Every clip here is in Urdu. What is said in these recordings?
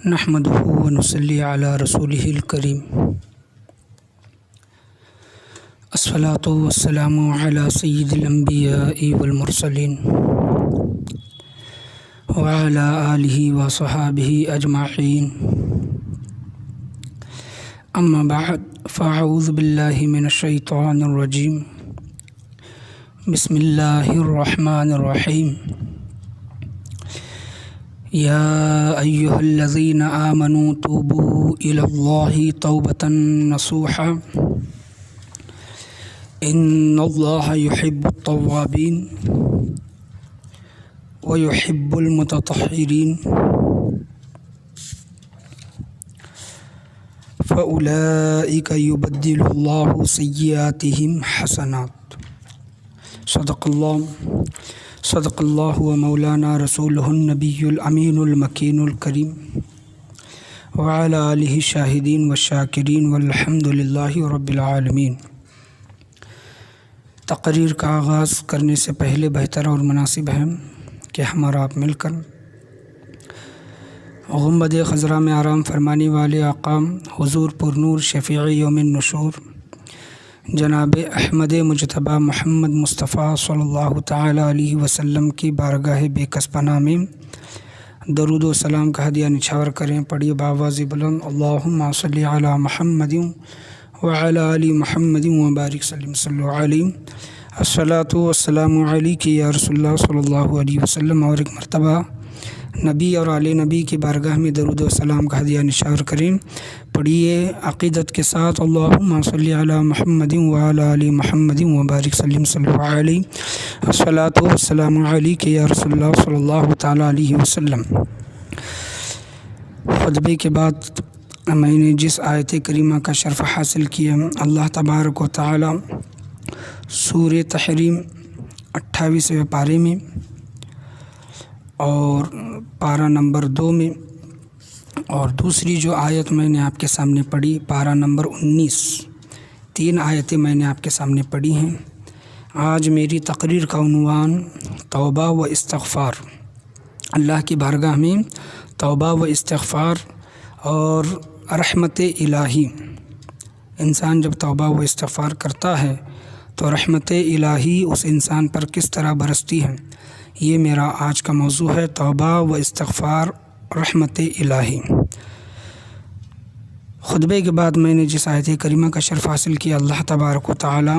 نحمده ونصلي على رسوله الكريم الصلاة والسلام على سيد الأنبياء والمرسلين وعلى آله وصحابه أجمعين أما بعد فأعوذ بالله من الشيطان الرجيم بسم الله الرحمن الرحيم يا أيها الذين آمنوا توبوا إلى الله توبة نصوحا إن الله يحب التوابين ويحب المتطهرين فأولئك يبدل الله سيئاتهم حسنات صدق اللہ و مولانا رسولہ النبی الامین المکین الکریم وعلی آلہ الشاہدین والشاکرین والحمد للہ رب العالمین۔ تقریر کا آغاز کرنے سے پہلے بہتر اور مناسب ہے کہ ہم اور آپ مل کر گنبد خضرا میں آرام فرمانے والے آقا حضور پر نور شفیع یوم النشور جناب احمد مجتبیٰ محمد مصطفیٰ صلی اللہ تعالیٰ علیہ وسلم کی بارگاہ بے کس پناہ میں درود و سلام کا ہدیہ نچھاور کریں۔ پڑھیے بآواز بلند اللہم صلی علی محمد وعلی آل محمد وبارک صلی علیہ الصلاۃ والسلام علیک یا رسول اللہ صلی اللہ علیہ وسلم۔ اور ایک مرتبہ نبی اور آل نبی کی بارگاہ میں درود و سلام کا ہدیہ نچھاور کریں۔ پڑھیے عقیدت کے ساتھ اللہم صلی علی محمد وعلی آل محمد وبارک صلی علیہ الصلاۃ والسلام علیک یا رسول اللہ صلی اللہ تعالیٰ علیہ وسلم۔ خطبے کے بعد میں نے جس آیت کریمہ کا شرف حاصل کیا، اللہ تبارک و تعالیٰ سورہ تحریم 28ویں پارے میں اور پارہ نمبر 2 میں، اور دوسری جو آیت میں نے آپ کے سامنے پڑھی پارہ نمبر 19، 3 آیتیں میں نے آپ کے سامنے پڑھی ہیں۔ آج میری تقریر کا عنوان توبہ و استغفار، اللہ کی بارگاہ میں توبہ و استغفار اور رحمت الہی۔ انسان جب توبہ و استغفار کرتا ہے تو رحمت الہی اس انسان پر کس طرح برستی ہے، یہ میرا آج کا موضوع ہے، توبہ و استغفار رحمت الہی۔ خطبے کے بعد میں نے جس آیت کریمہ کا شرف حاصل کیا، اللہ تبارک و تعالی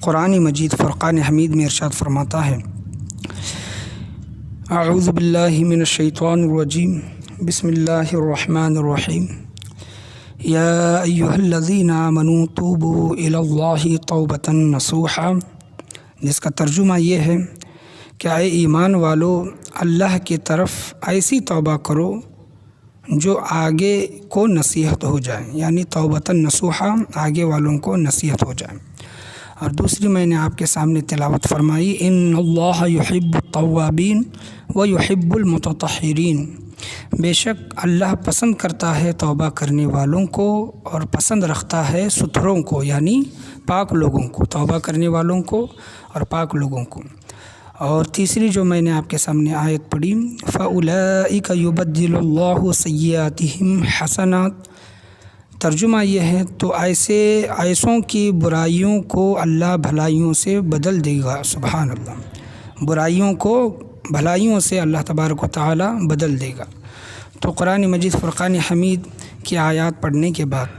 قرآن مجید فرقان حمید میں ارشاد فرماتا ہے، اعوذ باللہ من الشیطان الرجیم بسم اللہ الرحمن الرحیم یا ایہا الذین آمنوا توبوا الی اللہ توبۃ نصوحا، جس کا ترجمہ یہ ہے کہ اے ایمان والو، اللہ کی طرف ایسی توبہ کرو جو آگے کو نصیحت ہو جائے، یعنی توبۃ نصوحا، آگے والوں کو نصیحت ہو جائے۔ اور دوسری میں نے آپ کے سامنے تلاوت فرمائی، ان اللہ یحب التوابین ویحب المتطہرین، بے شک اللہ پسند کرتا ہے توبہ کرنے والوں کو اور پسند رکھتا ہے ستھروں کو، یعنی پاک لوگوں کو، توبہ کرنے والوں کو اور پاک لوگوں کو۔ اور تیسری جو میں نے آپ کے سامنے آیت پڑھی، فَأُولَئِكَ يُبَدِّلُ اللَّهُ سَيِّئَاتِهِمْ حَسَنَاتٍ، ترجمہ یہ ہے تو ایسوں کی برائیوں کو اللہ بھلائیوں سے بدل دے گا۔ سبحان اللہ، برائیوں کو بھلائیوں سے اللہ تبارک و تعالی بدل دے گا۔ تو قرآن مجید فرقان حمید کی آیات پڑھنے کے بعد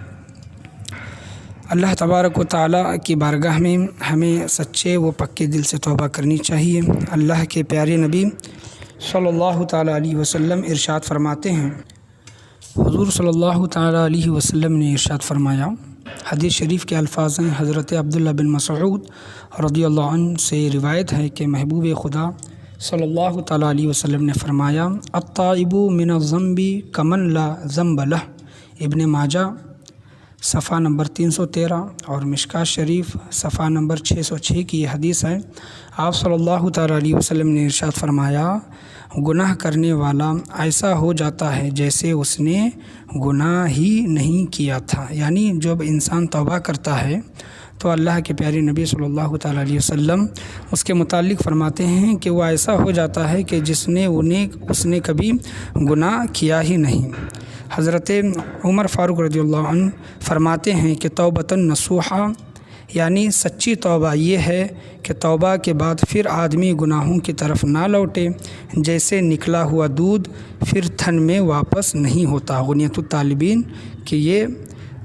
اللہ تبارک و تعالیٰ کی بارگاہ میں ہمیں سچے و پکے دل سے توبہ کرنی چاہیے۔ اللہ کے پیارے نبی صلی اللہ تعالیٰ علیہ وسلم ارشاد فرماتے ہیں، حضور صلی اللہ تعالیٰ علیہ وسلم نے ارشاد فرمایا، حدیث شریف کے الفاظ ہیں، حضرت عبداللہ بن مسعود رضی اللہ عنہ سے روایت ہے کہ محبوب خدا صلی اللہ تعالیٰ علیہ وسلم نے فرمایا، التائب من الذنب کمن لا ذنب لہ، ابن ماجہ صفحہ نمبر 313 اور مشکاۃ شریف صفحہ نمبر 606 کی یہ حدیث ہے۔ آپ صلی اللہ تعالیٰ علیہ وسلم نے ارشاد فرمایا، گناہ کرنے والا ایسا ہو جاتا ہے جیسے اس نے گناہ ہی نہیں کیا تھا، یعنی جب انسان توبہ کرتا ہے تو اللہ کے پیارے نبی صلی اللہ تعالیٰ علیہ وسلم اس کے متعلق فرماتے ہیں کہ وہ ایسا ہو جاتا ہے کہ اس نے کبھی گناہ کیا ہی نہیں۔ حضرت عمر فاروق رضی اللہ عنہ فرماتے ہیں کہ توبۃ نصوحہ یعنی سچی توبہ یہ ہے کہ توبہ کے بعد پھر آدمی گناہوں کی طرف نہ لوٹے، جیسے نکلا ہوا دودھ پھر تھن میں واپس نہیں ہوتا۔ غنیۃ الطالبین کہ یہ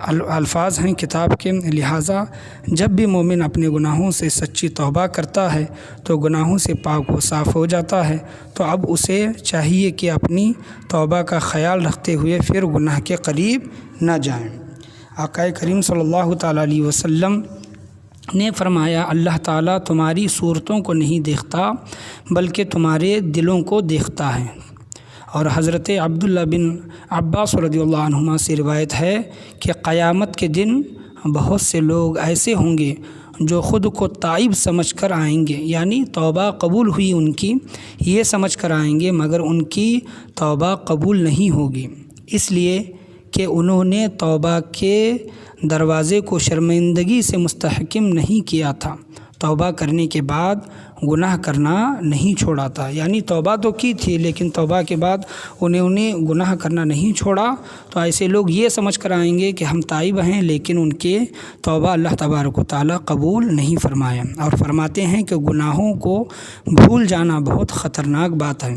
الفاظ ہیں کتاب کے، لہٰذا جب بھی مومن اپنے گناہوں سے سچی توبہ کرتا ہے تو گناہوں سے پاک و صاف ہو جاتا ہے، تو اب اسے چاہیے کہ اپنی توبہ کا خیال رکھتے ہوئے پھر گناہ کے قریب نہ جائیں۔ آقا کریم صلی اللہ تعالیٰ علیہ وسلم نے فرمایا اللہ تعالیٰ تمہاری صورتوں کو نہیں دیکھتا بلکہ تمہارے دلوں کو دیکھتا ہے۔ اور حضرت عبداللہ بن عباس رضی اللہ عنہما سے روایت ہے کہ قیامت کے دن بہت سے لوگ ایسے ہوں گے جو خود کو تائب سمجھ کر آئیں گے، یعنی توبہ قبول ہوئی ان کی یہ سمجھ کر آئیں گے، مگر ان کی توبہ قبول نہیں ہوگی، اس لیے کہ انہوں نے توبہ کے دروازے کو شرمندگی سے مستحکم نہیں کیا تھا، توبہ کرنے کے بعد گناہ کرنا نہیں چھوڑا تھا، یعنی توبہ تو کی تھی لیکن توبہ کے بعد انہوں نے گناہ کرنا نہیں چھوڑا، تو ایسے لوگ یہ سمجھ کر آئیں گے کہ ہم تائب ہیں لیکن ان کے توبہ اللہ تبارک و تعالیٰ قبول نہیں فرمایا۔ اور فرماتے ہیں کہ گناہوں کو بھول جانا بہت خطرناک بات ہے،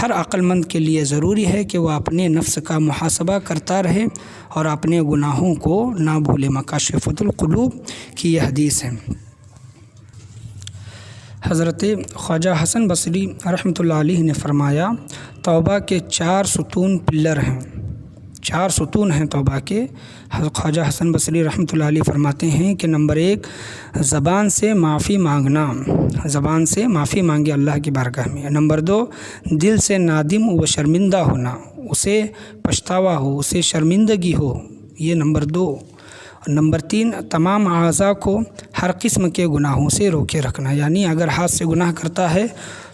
ہر عقل مند کے لیے ضروری ہے کہ وہ اپنے نفس کا محاسبہ کرتا رہے اور اپنے گناہوں کو نہ بھولے۔ مکاشفۃ القلوب کی یہ حدیث ہے۔ حضرت خواجہ حسن بصری رحمۃ اللہ علیہ نے فرمایا توبہ کے 4 ستون پلر ہیں، 4 ستون ہیں توبہ کے۔ خواجہ حسن بصری رحمۃ اللہ علیہ فرماتے ہیں کہ نمبر 1 زبان سے معافی مانگنا، زبان سے معافی مانگے اللہ کی بارگاہ میں۔ نمبر 2 دل سے نادم و شرمندہ ہونا، اسے پچھتاوا ہو، اسے شرمندگی ہو، یہ نمبر 2۔ نمبر 3 تمام اعضاء کو ہر قسم کے گناہوں سے روکے رکھنا، یعنی اگر ہاتھ سے گناہ کرتا ہے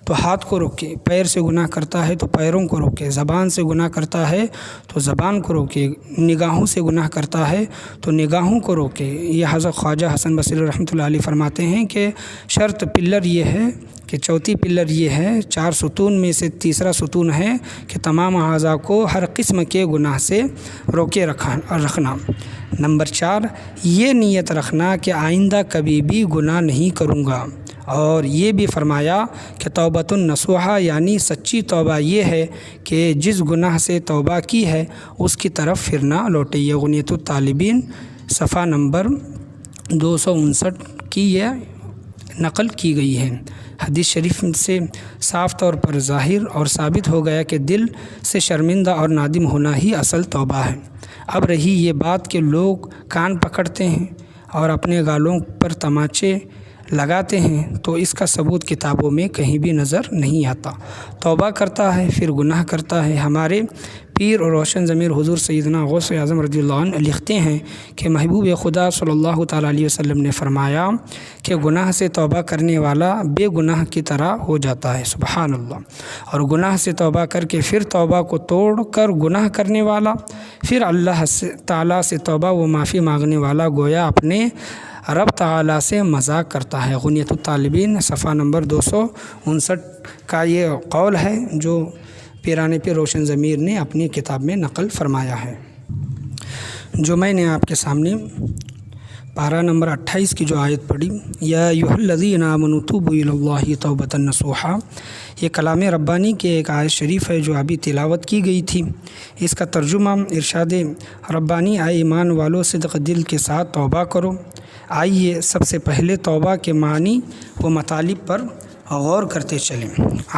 تو ہاتھ کو روکے، پیر سے گناہ کرتا ہے تو پیروں کو روکے، زبان سے گناہ کرتا ہے تو زبان کو روکے، نگاہوں سے گناہ کرتا ہے تو نگاہوں کو روکے۔ یہ حضرت خواجہ حسن بصری رحمۃ اللہ علیہ فرماتے ہیں کہ شرط پلر یہ ہے کہ چوتھی پلر یہ ہے، 4 ستون میں سے تیسرا ستون ہے کہ تمام اعضاء کو ہر قسم کے گناہ سے روکے رکھنا۔ نمبر 4 یہ نیت رکھنا کہ آئندہ کبھی بھی گناہ نہیں کروں گا، اور یہ بھی فرمایا کہ توبۃ النصوحہ یعنی سچی توبہ یہ ہے کہ جس گناہ سے توبہ کی ہے اس کی طرف پھر نہ لوٹے۔ یہ غنیۃ الطالبین صفحہ نمبر 259 کی یہ نقل کی گئی ہے۔ حدیث شریف سے صاف طور پر ظاہر اور ثابت ہو گیا کہ دل سے شرمندہ اور نادم ہونا ہی اصل توبہ ہے۔ اب رہی یہ بات کہ لوگ کان پکڑتے ہیں اور اپنے گالوں پر تماچے لگاتے ہیں، تو اس کا ثبوت کتابوں میں کہیں بھی نظر نہیں آتا۔ توبہ کرتا ہے پھر گناہ کرتا ہے۔ ہمارے پیر اور روشن ضمیر حضور سیدنا غوث اعظم رضی اللہ عنہ لکھتے ہیں کہ محبوب خدا صلی اللہ تعالیٰ علیہ وسلم نے فرمایا کہ گناہ سے توبہ کرنے والا بے گناہ کی طرح ہو جاتا ہے، سبحان اللہ، اور گناہ سے توبہ کر کے پھر توبہ کو توڑ کر گناہ کرنے والا، پھر اللہ تعالیٰ سے توبہ و معافی مانگنے والا گویا اپنے رب تعالیٰ سے مذاق کرتا ہے۔ غنیۃ الطالبین صفحہ نمبر 259 کا یہ قول ہے جو پیران پیر روشن ضمیر نے اپنی کتاب میں نقل فرمایا ہے، جو میں نے آپ کے سامنے پارہ نمبر 28 کی جو آیت پڑھی، یا ایھا الذین آمنوا توبوا الی اللہ توبۃ نصوحا، یہ کلام ربانی کی ایک آیت شریف ہے جو ابھی تلاوت کی گئی تھی۔ اس کا ترجمہ ارشاد ربانی، اے ایمان والو صدق دل کے ساتھ توبہ کرو۔ آئیے سب سے پہلے توبہ کے معنی و مطالب پر غور کرتے چلیں۔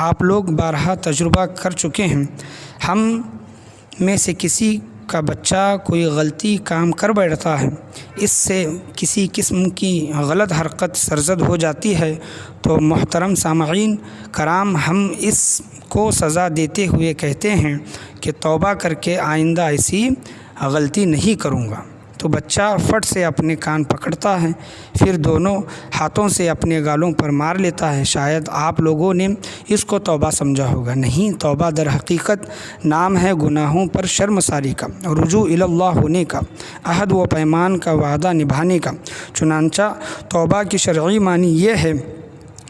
آپ لوگ بارہا تجربہ کر چکے ہیں، ہم میں سے کسی کا بچہ کوئی غلطی کام کر بیٹھتا ہے، اس سے کسی قسم کی غلط حرکت سرزد ہو جاتی ہے تو محترم سامعین کرام، ہم اس کو سزا دیتے ہوئے کہتے ہیں کہ توبہ کر کے آئندہ ایسی غلطی نہیں کروں گا۔ تو بچہ فٹ سے اپنے کان پکڑتا ہے، پھر دونوں ہاتھوں سے اپنے گالوں پر مار لیتا ہے۔ شاید آپ لوگوں نے اس کو توبہ سمجھا ہوگا، نہیں، توبہ در حقیقت نام ہے گناہوں پر شرمساری کا، رجوع الی اللہ ہونے کا، عہد و پیمان کا وعدہ نبھانے کا۔ چنانچہ توبہ کی شرعی معنی یہ ہے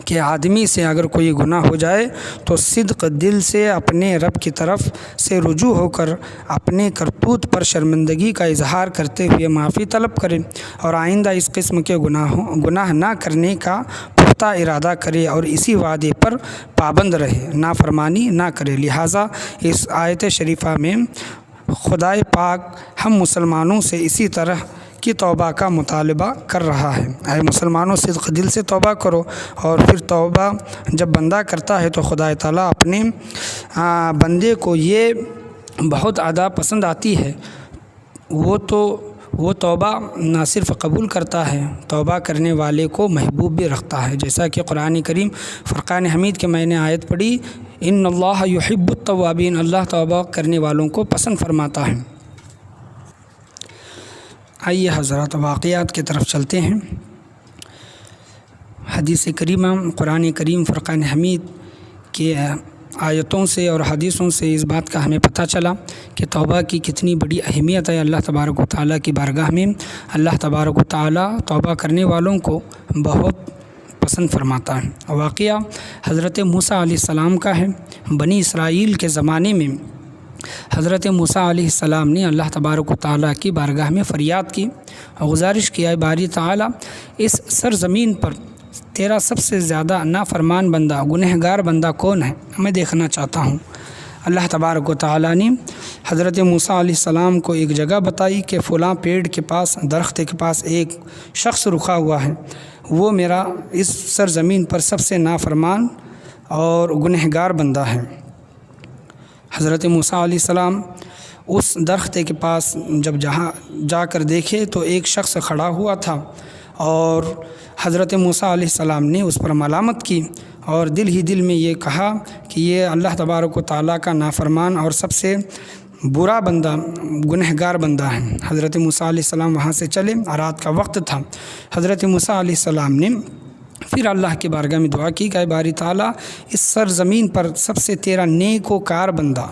کہ آدمی سے اگر کوئی گناہ ہو جائے تو صدق دل سے اپنے رب کی طرف سے رجوع ہو کر اپنے کرتوت پر شرمندگی کا اظہار کرتے ہوئے معافی طلب کرے اور آئندہ اس قسم کے گناہ نہ کرنے کا پختہ ارادہ کرے اور اسی وعدے پر پابند رہے، نافرمانی نہ کرے۔ لہٰذا اس آیت شریفہ میں خدائے پاک ہم مسلمانوں سے اسی طرح کی توبہ کا مطالبہ کر رہا ہے۔ اے مسلمانوں، صدق دل سے توبہ کرو، اور پھر توبہ جب بندہ کرتا ہے تو خدا تعالیٰ اپنے بندے کو یہ بہت زیادہ پسند آتی ہے۔ وہ توبہ نہ صرف قبول کرتا ہے، توبہ کرنے والے کو محبوب بھی رکھتا ہے، جیسا کہ قرآن کریم فرقان حمید کے میں نے آیت پڑھی، ان اللہ یحب التوابین، اللہ توبہ کرنے والوں کو پسند فرماتا ہے۔ آئیے حضرات واقعات کی طرف چلتے ہیں۔ حدیث کریمہ قرآن کریم فرقان حمید کے آیتوں سے اور حدیثوں سے اس بات کا ہمیں پتہ چلا کہ توبہ کی کتنی بڑی اہمیت ہے اللہ تبارک و تعالیٰ کی بارگاہ میں۔ اللہ تبارک و تعالیٰ توبہ کرنے والوں کو بہت پسند فرماتا ہے۔ واقعہ حضرت موسیٰ علیہ السلام کا ہے۔ بنی اسرائیل کے زمانے میں حضرت موسیٰ علیہ السلام نے اللہ تبارک و تعالیٰ کی بارگاہ میں فریاد کی اور گزارش کیا، اے باری تعالیٰ، اس سرزمین پر تیرا سب سے زیادہ نافرمان بندہ، گنہگار بندہ کون ہے؟ میں دیکھنا چاہتا ہوں۔ اللہ تبارک و تعالیٰ نے حضرت موسیٰ علیہ السلام کو ایک جگہ بتائی کہ فلاں پیڑ کے پاس، درخت کے پاس ایک شخص رکا ہوا ہے، وہ میرا اس سرزمین پر سب سے نافرمان اور گنہگار بندہ ہے۔ حضرت موسیٰ علیہ السلام اس درخت کے پاس جب جا کر دیکھے تو ایک شخص کھڑا ہوا تھا، اور حضرت موسیٰ علیہ السلام نے اس پر ملامت کی اور دل ہی دل میں یہ کہا کہ یہ اللہ تبارک و تعالیٰ کا نافرمان اور سب سے برا بندہ، گنہگار بندہ ہے۔ حضرت موسیٰ علیہ السلام وہاں سے چلے، رات کا وقت تھا۔ حضرت موسیٰ علیہ السلام نے پھر اللہ کی بارگاہ میں دعا کی کہ اے باری تعالیٰ، اس سرزمین پر سب سے تیرا نیک و کار بندہ،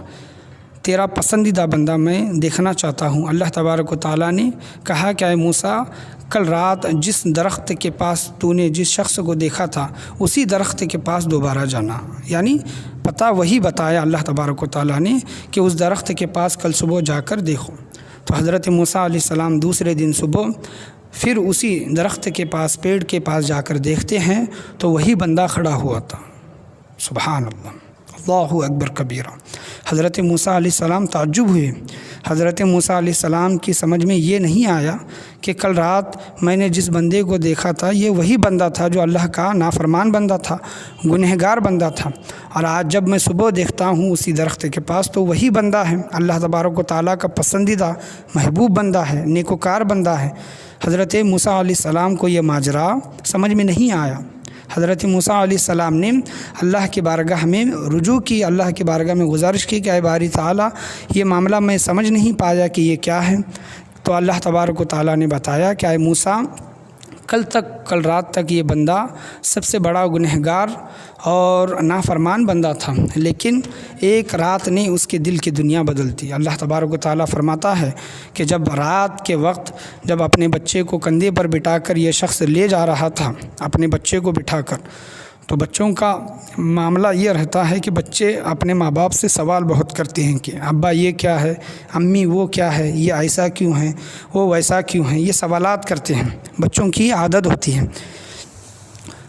تیرا پسندیدہ بندہ میں دیکھنا چاہتا ہوں۔ اللہ تبارک و تعالیٰ نے کہا کہ اے موسیٰ، کل رات جس درخت کے پاس تو نے جس شخص کو دیکھا تھا اسی درخت کے پاس دوبارہ جانا، یعنی پتہ وہی بتایا اللہ تبارک و تعالیٰ نے کہ اس درخت کے پاس کل صبح جا کر دیکھو۔ تو حضرت موسیٰ علیہ السلام دوسرے دن صبح پھر اسی درخت کے پاس، پیڑ کے پاس جا کر دیکھتے ہیں تو وہی بندہ کھڑا ہوا تھا۔ سبحان اللہ، اللہ اکبر کبیرہ۔ حضرت موسیٰ علیہ السلام تعجب ہوئے۔ حضرت موسیٰ علیہ السلام کی سمجھ میں یہ نہیں آیا کہ کل رات میں نے جس بندے کو دیکھا تھا یہ وہی بندہ تھا جو اللہ کا نافرمان بندہ تھا، گنہگار بندہ تھا، اور آج جب میں صبح دیکھتا ہوں اسی درخت کے پاس تو وہی بندہ ہے، اللہ تبارک و تعالیٰ کا پسندیدہ محبوب بندہ ہے، نیکوکار بندہ ہے۔ حضرت موسیٰ علیہ السلام کو یہ ماجرا سمجھ میں نہیں آیا۔ حضرت موسیٰ علیہ السلام نے اللہ کی بارگاہ میں رجوع کی، اللہ کی بارگاہ میں گزارش کی کہ اے باری تعالیٰ، یہ معاملہ میں سمجھ نہیں پایا کہ یہ کیا ہے۔ تو اللہ تبارک و تعالیٰ نے بتایا کہ اے موسیٰ، کل رات تک یہ بندہ سب سے بڑا گنہگار اور نافرمان بندہ تھا، لیکن ایک رات نے اس کے دل کی دنیا بدل دی۔ اللہ تبارک و تعالیٰ فرماتا ہے کہ جب رات کے وقت جب اپنے بچے کو کندھے پر بٹھا کر یہ شخص لے جا رہا تھا، اپنے بچے کو بٹھا کر، تو بچوں کا معاملہ یہ رہتا ہے کہ بچے اپنے ماں باپ سے سوال بہت کرتے ہیں کہ ابا یہ کیا ہے، امی وہ کیا ہے، یہ ایسا کیوں ہے، وہ ویسا کیوں ہے، یہ سوالات کرتے ہیں، بچوں کی عادت ہوتی ہے۔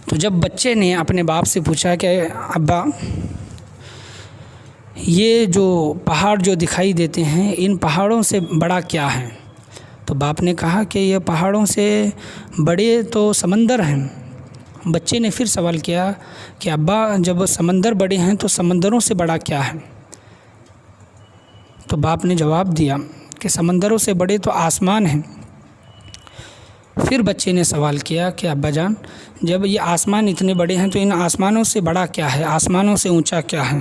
تو جب بچے نے اپنے باپ سے پوچھا کہ ابا، یہ جو پہاڑ جو دکھائی دیتے ہیں ان پہاڑوں سے بڑا کیا ہے؟ تو باپ نے کہا کہ یہ پہاڑوں سے بڑے تو سمندر ہیں۔ بچے نے پھر سوال کیا کہ ابا، جب سمندر بڑے ہیں تو سمندروں سے بڑا کیا ہے؟ تو باپ نے جواب دیا کہ سمندروں سے بڑے تو آسمان ہیں۔ پھر بچے نے سوال کیا کہ ابا جان، جب یہ آسمان اتنے بڑے ہیں تو ان آسمانوں سے بڑا کیا ہے، آسمانوں سے اونچا کیا ہے؟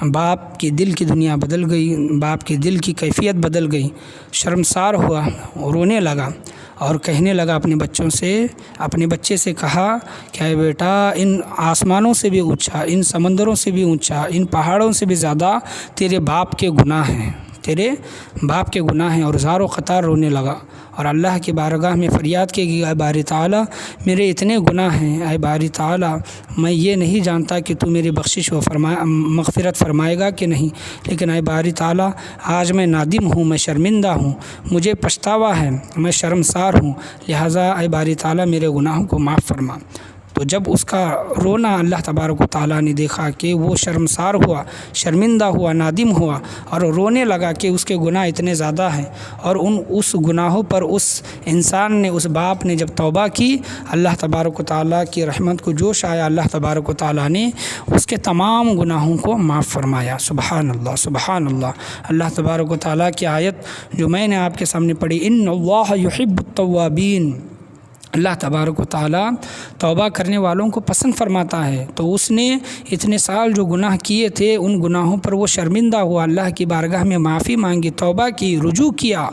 باپ کے دل کی دنیا بدل گئی، باپ کے دل کی کیفیت بدل گئی، شرمسار ہوا، رونے لگا اور کہنے لگا اپنے بچے سے کہا کہ اے بیٹا، ان آسمانوں سے بھی اونچا، ان سمندروں سے بھی اونچا، ان پہاڑوں سے بھی زیادہ تیرے باپ کے گناہ ہیں، تیرے باپ کے گناہ ہیں۔ اور زار و قطار رونے لگا اور اللہ کی بارگاہ میں فریاد کی کہ اے باری تعالیٰ، میرے اتنے گناہ ہیں، اے باری تعالیٰ، میں یہ نہیں جانتا کہ تو میری بخشش و مغفرت فرمائے گا کہ نہیں، لیکن اے باری تعالیٰ، آج میں نادم ہوں، میں شرمندہ ہوں، مجھے پچھتاوا ہے، میں شرمسار ہوں، لہٰذا اے باری تعالیٰ میرے گناہوں کو معاف فرما۔ تو جب اس کا رونا اللہ تبارک و تعالیٰ نے دیکھا کہ وہ شرمسار ہوا، شرمندہ ہوا، نادم ہوا اور رونے لگا کہ اس کے گناہ اتنے زیادہ ہیں، اور اس گناہوں پر اس انسان نے، اس باپ نے جب توبہ کی، اللہ تبارک و تعالیٰ کی رحمت کو جوش آیا، اللہ تبارک و تعالیٰ نے اس کے تمام گناہوں کو معاف فرمایا۔ سبحان اللہ، سبحان اللہ۔ اللہ تبارک و تعالیٰ کی آیت جو میں نے آپ کے سامنے پڑھی، ان اللہ یحب التوابین، اللہ تبارک و تعالیٰ توبہ کرنے والوں کو پسند فرماتا ہے۔ تو اس نے اتنے سال جو گناہ کیے تھے، ان گناہوں پر وہ شرمندہ ہوا، اللہ کی بارگاہ میں معافی مانگی، توبہ کی، رجوع کیا،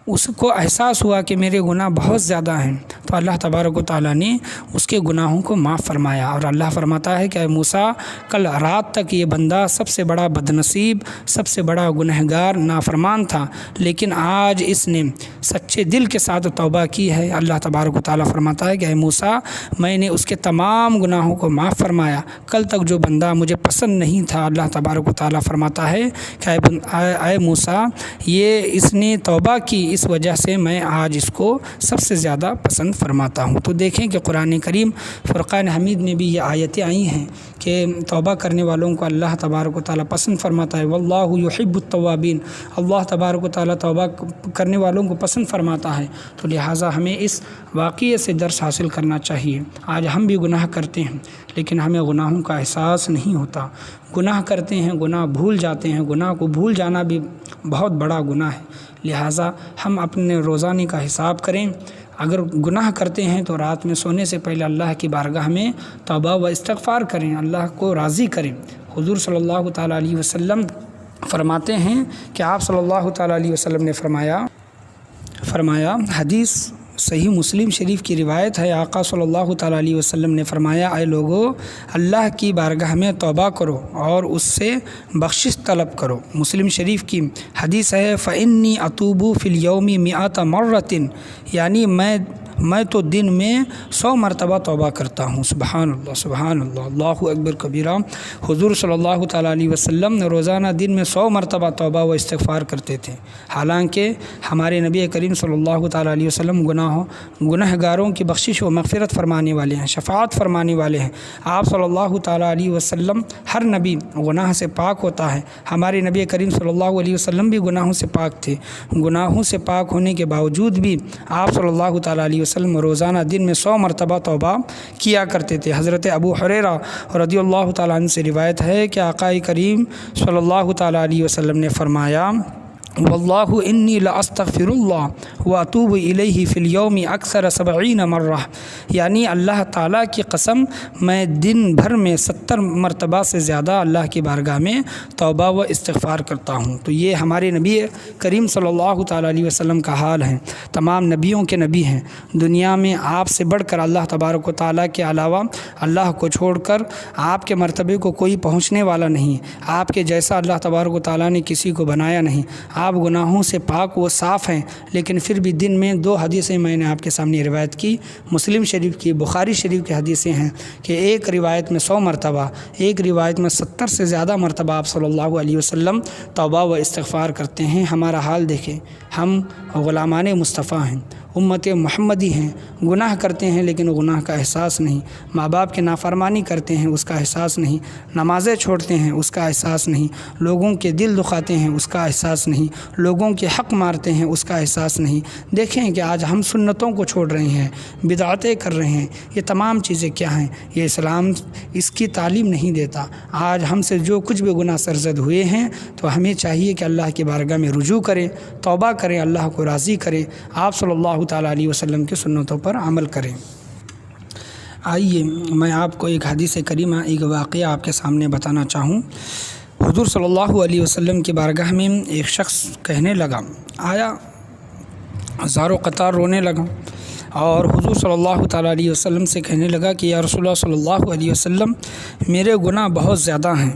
اس کو احساس ہوا کہ میرے گناہ بہت زیادہ ہیں، تو اللہ تبارک و تعالیٰ نے اس کے گناہوں کو معاف فرمایا۔ اور اللہ فرماتا ہے کہ اے موسیٰ، کل رات تک یہ بندہ سب سے بڑا بدنصیب، سب سے بڑا گنہگار، نافرمان تھا، لیکن آج اس نے سچے دل کے ساتھ توبہ کی ہے۔ اللہ تبارک و تعالیٰ فرماتا ہے کہ اے موسیٰ، میں نے اس کے تمام گناہوں کو معاف فرمایا۔ کل تک جو بندہ مجھے پسند نہیں تھا، اللہ تبارک و تعالیٰ فرماتا ہے کہ اے موسیٰ، اس نے توبہ کی، اس وجہ سے میں آج اس کو سب سے زیادہ پسند فرماتا ہوں۔ تو دیکھیں کہ قرآن کریم فرقان حمید میں بھی یہ آیتیں آئی ہیں کہ توبہ کرنے والوں کو اللہ تبارک و تعالیٰ پسند فرماتا ہے، واللہ یحب التوابین، اللہ تبارک و تعالیٰ توبہ کرنے والوں کو پسند فرماتا ہے۔ تو لہٰذا ہمیں اس واقعے سے درس حاصل کرنا چاہیے۔ آج ہم بھی گناہ کرتے ہیں، لیکن ہمیں گناہوں کا احساس نہیں ہوتا، گناہ کرتے ہیں، گناہ بھول جاتے ہیں، گناہ کو بھول جانا بھی بہت بڑا گناہ ہے۔ لہٰذا ہم اپنے روزانے کا حساب کریں، اگر گناہ کرتے ہیں تو رات میں سونے سے پہلے اللہ کی بارگاہ میں توبہ و استغفار کریں، اللہ کو راضی کریں۔ حضور صلی اللہ تعالیٰ علیہ وسلم فرماتے ہیں کہ آپ صلی اللہ تعالیٰ علیہ وسلم نے فرمایا، حدیث صحیح مسلم شریف کی روایت ہے، آقا صلی اللہ تعالیٰ علیہ وسلم نے فرمایا، اے لوگو، اللہ کی بارگاہ میں توبہ کرو اور اس سے بخشش طلب کرو۔ مسلم شریف کی حدیث ہے، فإنی اتوب فی اليوم 100 مرۃ، یعنی میں تو دن میں 100 مرتبہ توبہ کرتا ہوں۔ سبحان اللہ، سبحان اللہ، اللہ اکبر کبیرہ۔ حضور صلی اللہ تعالیٰ علیہ وسلم روزانہ دن میں 100 مرتبہ توبہ و استغفار کرتے تھے، حالانکہ ہمارے نبی کریم صلی اللہ تعالیٰ علیہ وسلم گنہگاروں کی بخشش و مغفرت فرمانے والے ہیں، شفاعت فرمانے والے ہیں۔ آپ صلی اللہ تعالیٰ علیہ وسلم، ہر نبی گناہ سے پاک ہوتا ہے، ہمارے نبی کریم صلی اللہ علیہ وسلم بھی گناہوں سے پاک تھے، گناہوں سے پاک ہونے کے باوجود بھی آپ صلی اللہ تعالیٰ علیہ وسلم روزانہ دن میں 100 مرتبہ توبہ کیا کرتے تھے۔ حضرت ابو ہریرہ رضی اللہ تعالیٰ عنہ سے روایت ہے کہ آقا کریم صلی اللہ تعالیٰ علیہ وسلم نے فرمایا، واللہ انی لاستغفر اللہ واتوب الیہ فی اليوم اکثر 70 مرہ، یعنی اللہ تعالیٰ کی قسم، میں دن بھر میں 70 مرتبہ سے زیادہ اللہ کی بارگاہ میں توبہ و استغفار کرتا ہوں۔ تو یہ ہمارے نبی کریم صلی اللہ تعالیٰ علیہ وسلم کا حال ہے، تمام نبیوں کے نبی ہیں، دنیا میں آپ سے بڑھ کر اللہ تبارک و تعالیٰ کے علاوہ، اللہ کو چھوڑ کر آپ کے مرتبے کو کوئی پہنچنے والا نہیں، آپ کے جیسا اللہ تبارک و تعالیٰ نے کسی کو بنایا نہیں، آپ گناہوں سے پاک و صاف ہیں، لیکن پھر بھی دن میں 2 حدیثیں میں نے آپ کے سامنے روایت کی، مسلم شریف کی، بخاری شریف کی حدیثیں ہیں کہ ایک روایت میں 100 مرتبہ، ایک روایت میں 70 سے زیادہ مرتبہ آپ صلی اللہ علیہ وسلم توبہ و استغفار کرتے ہیں۔ ہمارا حال دیکھیں، ہم غلامان مصطفیٰ ہیں، امت محمدی ہیں، گناہ کرتے ہیں لیکن گناہ کا احساس نہیں، ماں باپ کی نافرمانی کرتے ہیں اس کا احساس نہیں، نمازیں چھوڑتے ہیں اس کا احساس نہیں، لوگوں کے دل دکھاتے ہیں اس کا احساس نہیں، لوگوں کے حق مارتے ہیں اس کا احساس نہیں۔ دیکھیں کہ آج ہم سنتوں کو چھوڑ رہے ہیں، بدعتیں کر رہے ہیں، یہ تمام چیزیں کیا ہیں؟ یہ اسلام اس کی تعلیم نہیں دیتا۔ آج ہم سے جو کچھ بھی گناہ سرزد ہوئے ہیں تو ہمیں چاہیے کہ اللہ کی بارگاہ میں رجوع کریں، توبہ کریں، اللہ کو راضی کریں۔ آپ صلی اللہ اللہ تعالیٰ علیہ وسلم کی سنتوں پر عمل کریں۔ آئیے میں آپ کو ایک حدیث کریمہ، ایک واقعہ آپ کے سامنے بتانا چاہوں۔ حضور صلی اللہ علیہ وسلم کی بارگاہ میں ایک شخص کہنے لگا، آیا زار و قطار رونے لگا اور حضور صلی اللہ تعالیٰ علیہ وسلم سے کہنے لگا کہ یا رسول اللہ صلی اللہ علیہ وسلم، میرے گناہ بہت زیادہ ہیں،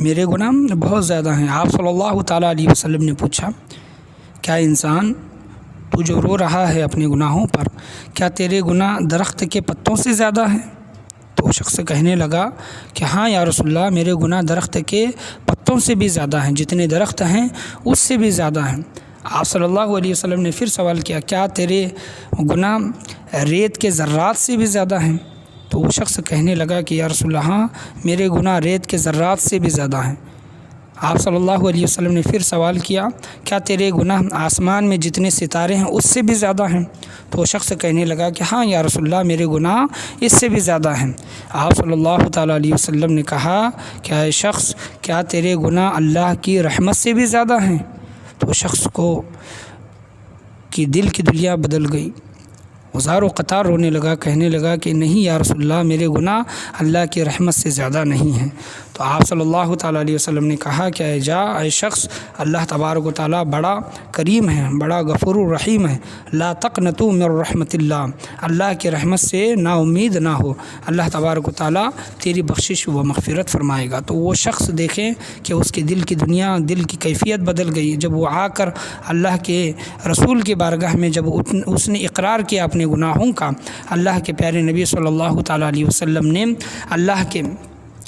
میرے گناہ بہت زیادہ ہیں۔ آپ صلی اللہ تعالیٰ علیہ وسلم نے پوچھا، کیا انسان تو جو رو رہا ہے اپنے گناہوں پر، کیا تیرے گناہ درخت کے پتوں سے زیادہ ہیں؟ تو وہ شخص کہنے لگا کہ ہاں یا رسول اللہ، میرے گناہ درخت کے پتوں سے بھی زیادہ ہیں، جتنے درخت ہیں اس سے بھی زیادہ ہیں۔ آپ صلی اللہ علیہ وسلم نے پھر سوال کیا، کیا تیرے گناہ ریت کے ذرات سے بھی زیادہ ہیں؟ تو وہ شخص کہنے لگا کہ یا رسول اللہ، ہاں میرے گناہ ریت کے ذرات سے بھی زیادہ ہیں۔ آپ صلی اللہ علیہ وسلم نے پھر سوال کیا، کیا تیرے گناہ آسمان میں جتنے ستارے ہیں اس سے بھی زیادہ ہیں؟ تو وہ شخص کہنے لگا کہ ہاں یا رسول اللہ، میرے گناہ اس سے بھی زیادہ ہیں۔ آپ صلی اللہ تعالیٰ علیہ وسلم نے کہا کہ اے شخص، کیا تیرے گناہ اللہ کی رحمت سے بھی زیادہ ہیں؟ تو شخص کی دل کی دنیا بدل گئی، زار و قطار رونے لگا، کہنے لگا کہ نہیں یا رسول اللہ، میرے گناہ اللہ کی رحمت سے زیادہ نہیں ہیں۔ تو آپ صلی اللہ تعالیٰ علیہ وسلم نے کہا کہ اے شخص، اللہ تبارک و تعالیٰ بڑا کریم ہے، بڑا غفور الرحیم ہے، لا تقنطوا من رحمت اللہ، اللہ کی رحمت سے نا امید نہ ہو، اللہ تبارک و تعالیٰ تیری بخشش و مغفرت فرمائے گا۔ تو وہ شخص دیکھیں کہ اس کے دل کی دنیا، دل کی کیفیت بدل گئی جب وہ آ کر اللہ کے رسول کی بارگاہ میں جب اس نے اقرار کیا اپنے گناہوں کا، اللہ کے پیارے نبی صلی اللہ تعالیٰ علیہ وسلم نے اللہ کے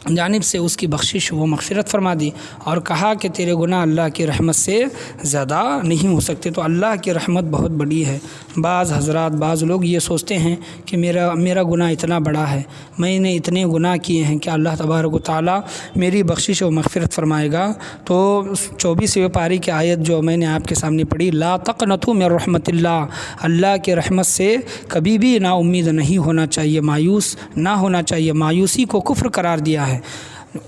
جانب سے اس کی بخشش و مغفرت فرما دی اور کہا کہ تیرے گناہ اللہ کی رحمت سے زیادہ نہیں ہو سکتے۔ تو اللہ کی رحمت بہت بڑی ہے۔ بعض لوگ یہ سوچتے ہیں کہ میرا گناہ اتنا بڑا ہے، میں نے اتنے گناہ کیے ہیں کہ اللہ تبارک و تعالیٰ میری بخشش و مغفرت فرمائے گا۔ تو 24ویں پاری کی آیت جو میں نے آپ کے سامنے پڑھی، لا تقنطوا من رحمت اللہ، اللہ کی رحمت سے کبھی بھی نا امید نہیں ہونا چاہیے، مایوس نہ ہونا چاہیے۔ مایوسی کو کفر قرار دیا ہے۔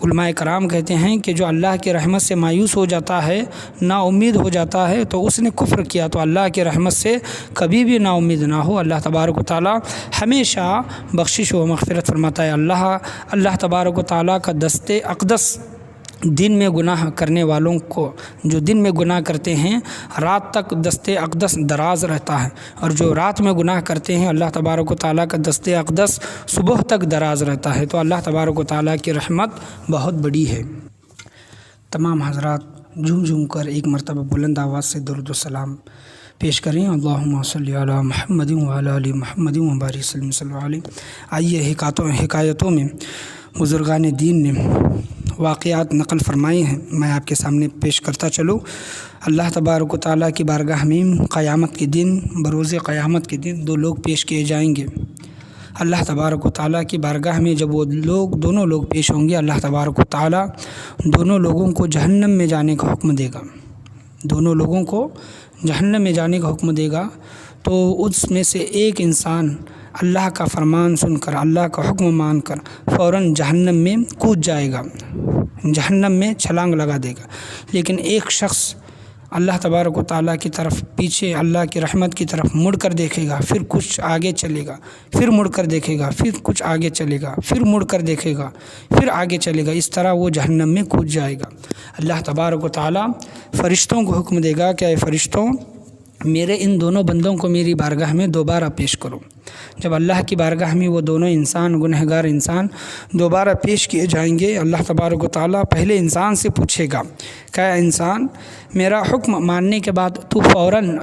علماء کرام کہتے ہیں کہ جو اللہ کی رحمت سے مایوس ہو جاتا ہے، نا امید ہو جاتا ہے، تو اس نے کفر کیا۔ تو اللہ کی رحمت سے کبھی بھی نا امید نہ ہو، اللہ تبارک و تعالیٰ ہمیشہ بخشش و مغفرت فرماتا ہے۔ اللہ تبارک و تعالیٰ کا دست اقدس دن میں گناہ کرنے والوں کو، جو دن میں گناہ کرتے ہیں، رات تک دست اقدس دراز رہتا ہے، اور جو رات میں گناہ کرتے ہیں اللہ تبارک و تعالیٰ کا دست اقدس صبح تک دراز رہتا ہے۔ تو اللہ تبارک و تعالیٰ کی رحمت بہت بڑی ہے۔ تمام حضرات جھوم کر ایک مرتبہ بلند آواز سے درود و سلام پیش کریں، اللہم صلی علی محمد وعلی آل محمد وبارک وسلم علیہ۔ آئیے حکایتوں میں بزرگان دین نے واقعات نقل فرمائے ہیں، میں آپ کے سامنے پیش کرتا چلوں۔ اللہ تبارک و تعالیٰ کی بارگاہ میں قیامت کے دن، بروز قیامت کے دن، دو لوگ پیش کیے جائیں گے۔ اللہ تبارک و تعالیٰ کی بارگاہ میں جب وہ دونوں لوگ پیش ہوں گے، اللہ تبارک و تعالیٰ دونوں لوگوں کو جہنم میں جانے کا حکم دے گا، دونوں لوگوں کو جہنم میں جانے کا حکم دے گا۔ تو اس میں سے ایک انسان اللہ کا فرمان سن کر، اللہ کا حکم مان کر فوراً جہنم میں کود جائے گا، جہنم میں چھلانگ لگا دے گا۔ لیکن ایک شخص اللہ تبارک و تعالیٰ کی طرف پیچھے، اللہ کی رحمت کی طرف مڑ کر دیکھے گا، پھر کچھ آگے چلے گا، پھر مڑ کر دیکھے گا، پھر کچھ آگے چلے گا، پھر مڑ کر دیکھے گا، پھر آگے چلے گا، اس طرح وہ جہنم میں کود جائے گا۔ اللہ تبارک و تعالیٰ فرشتوں کو حکم دے گا کہ اے فرشتوں، میرے ان دونوں بندوں کو میری بارگاہ میں دوبارہ پیش کرو۔ جب اللہ کی بارگاہ میں وہ دونوں انسان، گنہگار انسان دوبارہ پیش کیے جائیں گے، اللہ تبارک و تعالیٰ پہلے انسان سے پوچھے گا کہ اے انسان، میرا حکم ماننے کے بعد تو فوراً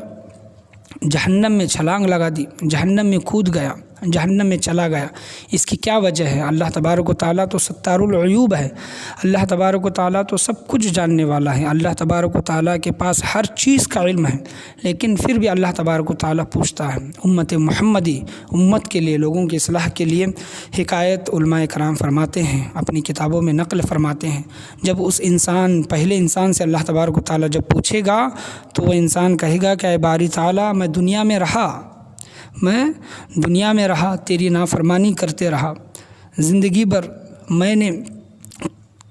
جہنم میں چھلانگ لگا دی، جہنم میں کود گیا، جہنم میں چلا گیا، اس کی کیا وجہ ہے؟ اللہ تبارک و تعالیٰ تو ستار العیوب ہے، اللہ تبارک و تعالیٰ تو سب کچھ جاننے والا ہے، اللہ تبارک و تعالیٰ کے پاس ہر چیز کا علم ہے، لیکن پھر بھی اللہ تبارک و تعالیٰ پوچھتا ہے۔ امت محمدی، امت کے لیے، لوگوں کی اصلاح کے لیے حکایت علماء کرام فرماتے ہیں، اپنی کتابوں میں نقل فرماتے ہیں، جب اس انسان، پہلے انسان سے اللہ تبارک و تعالیٰ جب پوچھے گا تو وہ انسان کہے گا کہ اے باری تعالیٰ، میں دنیا میں رہا، تیری نافرمانی کرتے رہا، زندگی بھر میں نے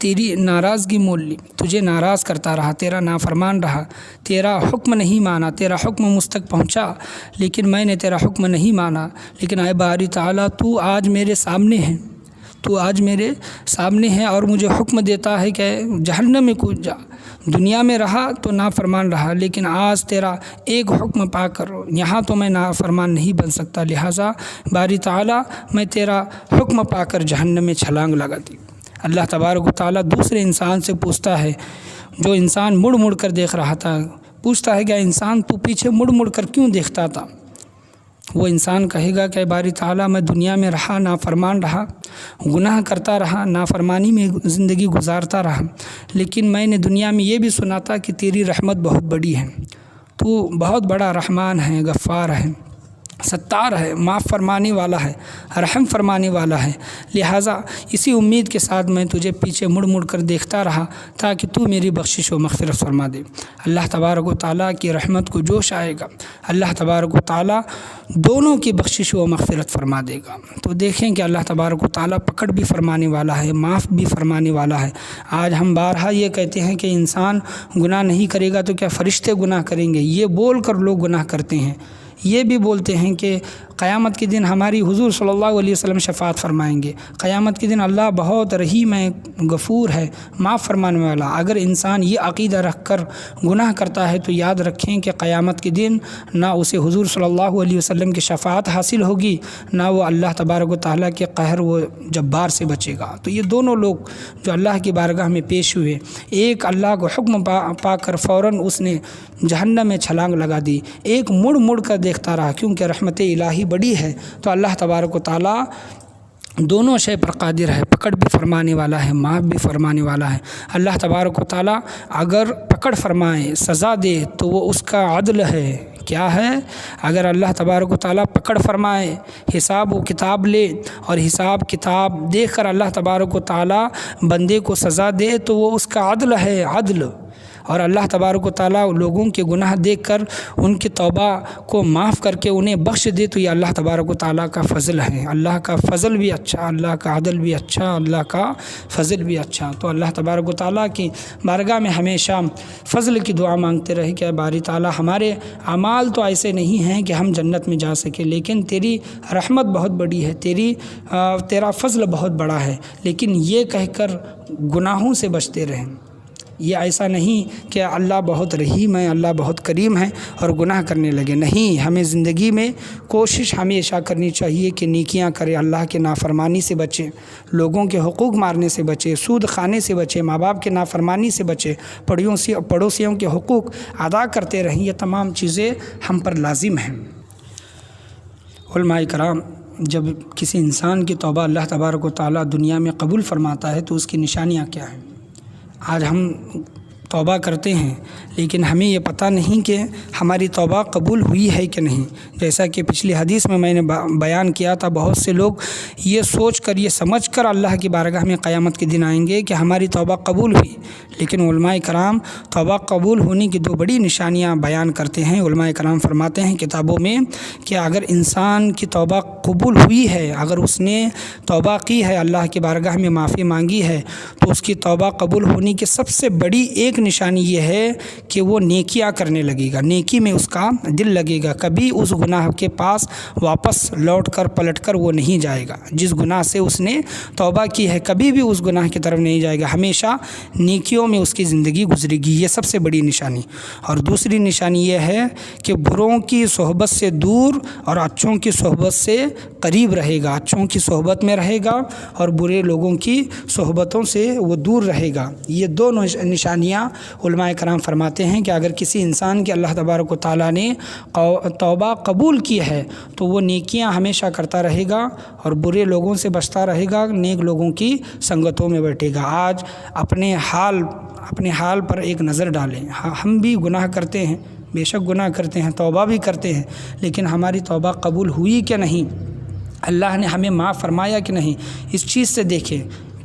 تیری ناراضگی مول لی، تجھے ناراض کرتا رہا، تیرا نافرمان رہا، تیرا حکم نہیں مانا، تیرا حکم مجھ تک پہنچا لیکن میں نے تیرا حکم نہیں مانا۔ لیکن اے باری تعالیٰ تو آج میرے سامنے ہے، تو آج میرے سامنے ہے اور مجھے حکم دیتا ہے کہ جہنم میں کود جا۔ دنیا میں رہا تو نافرمان رہا، لیکن آج تیرا ایک حکم پا کر یہاں تو میں نافرمان نہیں بن سکتا، لہٰذا باری تعالیٰ میں تیرا حکم پا کر جہنم میں چھلانگ لگا دی۔ اللہ تبارک و تعالیٰ دوسرے انسان سے پوچھتا ہے، جو انسان مڑ مڑ کر دیکھ رہا تھا، پوچھتا ہے کہ انسان تو پیچھے مڑ مڑ کر کیوں دیکھتا تھا؟ وہ انسان کہے گا کہ باری تعالیٰ میں دنیا میں رہا، نافرمان رہا، گناہ کرتا رہا، نافرمانی میں زندگی گزارتا رہا، لیکن میں نے دنیا میں یہ بھی سنا تھا کہ تیری رحمت بہت بڑی ہے، تو بہت بڑا رحمان ہے، غفار ہے، ستار ہے، معاف فرمانے والا ہے، رحم فرمانے والا ہے، لہٰذا اسی امید کے ساتھ میں تجھے پیچھے مڑ مڑ کر دیکھتا رہا تاکہ تو میری بخشش و مغفرت فرما دے۔ اللہ تبارک و تعالیٰ کی رحمت کو جوش آئے گا، اللہ تبارک و تعالیٰ دونوں کی بخشش و مغفرت فرما دے گا۔ تو دیکھیں کہ اللہ تبارک و تعالیٰ پکڑ بھی فرمانے والا ہے، معاف بھی فرمانے والا ہے۔ آج ہم بارہا یہ کہتے ہیں کہ انسان گناہ نہیں کرے گا تو کیا فرشتے گناہ کریں گے، یہ بول کر لوگ گناہ کرتے ہیں۔ یہ بھی بولتے ہیں کہ قیامت کے دن ہماری حضور صلی اللہ علیہ وسلم شفاعت فرمائیں گے، قیامت کے دن اللہ بہت رحیم ہے، غفور ہے، معاف فرمانے والا۔ اگر انسان یہ عقیدہ رکھ کر گناہ کرتا ہے تو یاد رکھیں کہ قیامت کے دن نہ اسے حضور صلی اللہ علیہ وسلم کی شفاعت حاصل ہوگی، نہ وہ اللہ تبارک و تعالیٰ کے قہر و جبار سے بچے گا۔ تو یہ دونوں لوگ جو اللہ کی بارگاہ میں پیش ہوئے، ایک اللہ کو حکم پا کر فوراً اس نے جہنم میں چھلانگ لگا دی، ایک مڑ مڑ کر دیکھتا رہا کیونکہ رحمت الہی بڑی ہے۔ تو اللہ تبارک و تعالیٰ دونوں شے پر قادر ہے، پکڑ بھی فرمانے والا ہے، معاف بھی فرمانے والا ہے۔ اللہ تبارک و تعالیٰ اگر پکڑ فرمائے، سزا دے تو وہ اس کا عدل ہے۔ کیا ہے؟ اگر اللہ تبارک و تعالیٰ پکڑ فرمائے، حساب و کتاب لے اور حساب کتاب دیکھ کر اللہ تبارک و تعالیٰ بندے کو سزا دے تو وہ اس کا عدل ہے، عدل۔ اور اللہ تبارک و تعالیٰ لوگوں کے گناہ دیکھ کر ان کی توبہ کو معاف کر کے انہیں بخش دے تو یہ اللہ تبارک و تعالیٰ کا فضل ہے۔ اللہ کا فضل بھی اچھا، اللہ کا عدل بھی اچھا، اللہ کا فضل بھی اچھا۔ تو اللہ تبارک و تعالیٰ کی بارگاہ میں ہمیشہ فضل کی دعا مانگتے رہے کہ باری تعالیٰ ہمارے اعمال تو ایسے نہیں ہیں کہ ہم جنت میں جا سکیں، لیکن تیری رحمت بہت بڑی ہے، تیرا فضل بہت بڑا ہے، لیکن یہ کہہ کر گناہوں سے بچتے رہیں۔ یہ ایسا نہیں کہ اللہ بہت رحیم ہے، اللہ بہت کریم ہے اور گناہ کرنے لگے، نہیں، ہمیں زندگی میں کوشش ہمیشہ کرنی چاہیے کہ نیکیاں کرے، اللہ کے نافرمانی سے بچے، لوگوں کے حقوق مارنے سے بچے، سود کھانے سے بچے، ماں باپ کے نافرمانی سے بچے، پڑوسیوں کے حقوق ادا کرتے رہیں۔ یہ تمام چیزیں ہم پر لازم ہیں۔ علماء کرام، جب کسی انسان کی توبہ اللہ تبارک و تعالیٰ دنیا میں قبول فرماتا ہے تو اس کی نشانیاں کیا ہیں؟ آج ہم توبہ کرتے ہیں لیکن ہمیں یہ پتہ نہیں کہ ہماری توبہ قبول ہوئی ہے کہ نہیں۔ جیسا کہ پچھلی حدیث میں نے بیان کیا تھا، بہت سے لوگ یہ سوچ کر، یہ سمجھ کر اللہ کی بارگاہ میں قیامت کے دن آئیں گے کہ ہماری توبہ قبول ہوئی، لیکن علماء کرام توبہ قبول ہونے کی دو بڑی نشانیاں بیان کرتے ہیں۔ علماء کرام فرماتے ہیں کتابوں میں کہ اگر انسان کی توبہ قبول ہوئی ہے، اگر اس نے توبہ کی ہے، اللہ کی بارگاہ میں معافی مانگی ہے، تو اس کی توبہ قبول ہونے کی سب سے بڑی ایک نشانی یہ ہے کہ وہ نیکیاں کرنے لگے گا، نیکی میں اس کا دل لگے گا، کبھی اس گناہ کے پاس واپس لوٹ کر پلٹ کر وہ نہیں جائے گا۔ جس گناہ سے اس نے توبہ کی ہے کبھی بھی اس گناہ کی طرف نہیں جائے گا، ہمیشہ نیکیوں میں اس کی زندگی گزرے گی۔ یہ سب سے بڑی نشانی۔ اور دوسری نشانی یہ ہے کہ بروں کی صحبت سے دور اور اچھوں کی صحبت سے قریب رہے گا، اچھوں کی صحبت میں رہے گا اور برے لوگوں کی صحبتوں سے وہ دور رہے گا۔ یہ دونوں نشانیاں علماء کرام فرماتے ہیں کہ اگر کسی انسان کی اللہ تبارک و تعالیٰ نے توبہ قبول کی ہے تو وہ نیکیاں ہمیشہ کرتا رہے گا اور برے لوگوں سے بچتا رہے گا، نیک لوگوں کی سنگتوں میں بیٹھے گا۔ آج اپنے حال پر ایک نظر ڈالیں، ہم بھی گناہ کرتے ہیں، بے شک گناہ کرتے ہیں، توبہ بھی کرتے ہیں، لیکن ہماری توبہ قبول ہوئی کہ نہیں، اللہ نے ہمیں معاف فرمایا کہ نہیں، اس چیز سے دیکھیں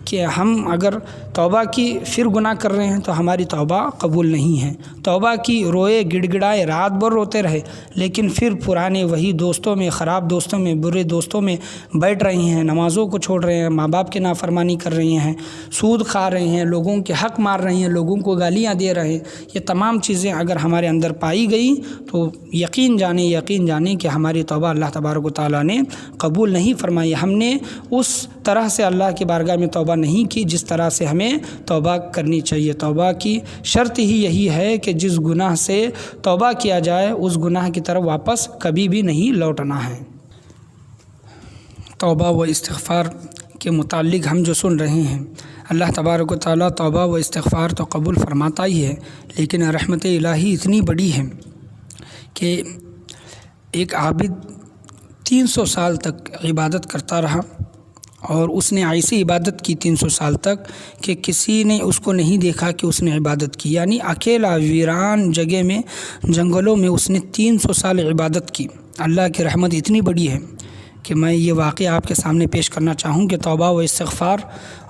کہ ہم اگر توبہ کی پھر گناہ کر رہے ہیں تو ہماری توبہ قبول نہیں ہے۔ توبہ کی روئے گڑ گڑائے رات بھر روتے رہے لیکن پھر پرانے وہی دوستوں میں، خراب دوستوں میں، برے دوستوں میں بیٹھ رہے ہیں، نمازوں کو چھوڑ رہے ہیں، ماں باپ کی نافرمانی کر رہے ہیں، سود کھا رہے ہیں، لوگوں کے حق مار رہے ہیں، لوگوں کو گالیاں دے رہے ہیں، یہ تمام چیزیں اگر ہمارے اندر پائی گئی تو یقین جانیں کہ ہماری توبہ اللہ تبارک و تعالیٰ نے قبول نہیں فرمائی۔ ہم نے اس طرح سے اللہ کی بارگاہ میں توبہ نہیں کی جس طرح سے ہمیں توبہ کرنی چاہیے۔ توبہ کی شرط ہی یہی ہے کہ جس گناہ سے توبہ کیا جائے اس گناہ کی طرف واپس کبھی بھی نہیں لوٹنا ہے۔ توبہ و استغفار کے متعلق ہم جو سن رہے ہیں، اللہ تبارک و تعالیٰ توبہ و استغفار تو قبول فرماتا ہی ہے، لیکن رحمت الہی اتنی بڑی ہے کہ ایک عابد 300 سال تک عبادت کرتا رہا اور اس نے ایسی عبادت کی 300 سال تک کہ کسی نے اس کو نہیں دیکھا کہ اس نے عبادت کی، یعنی اکیلا ویران جگہ میں، جنگلوں میں اس نے 300 سال عبادت کی۔ اللہ کی رحمت اتنی بڑی ہے کہ میں یہ واقعہ آپ کے سامنے پیش کرنا چاہوں کہ توبہ و استغفار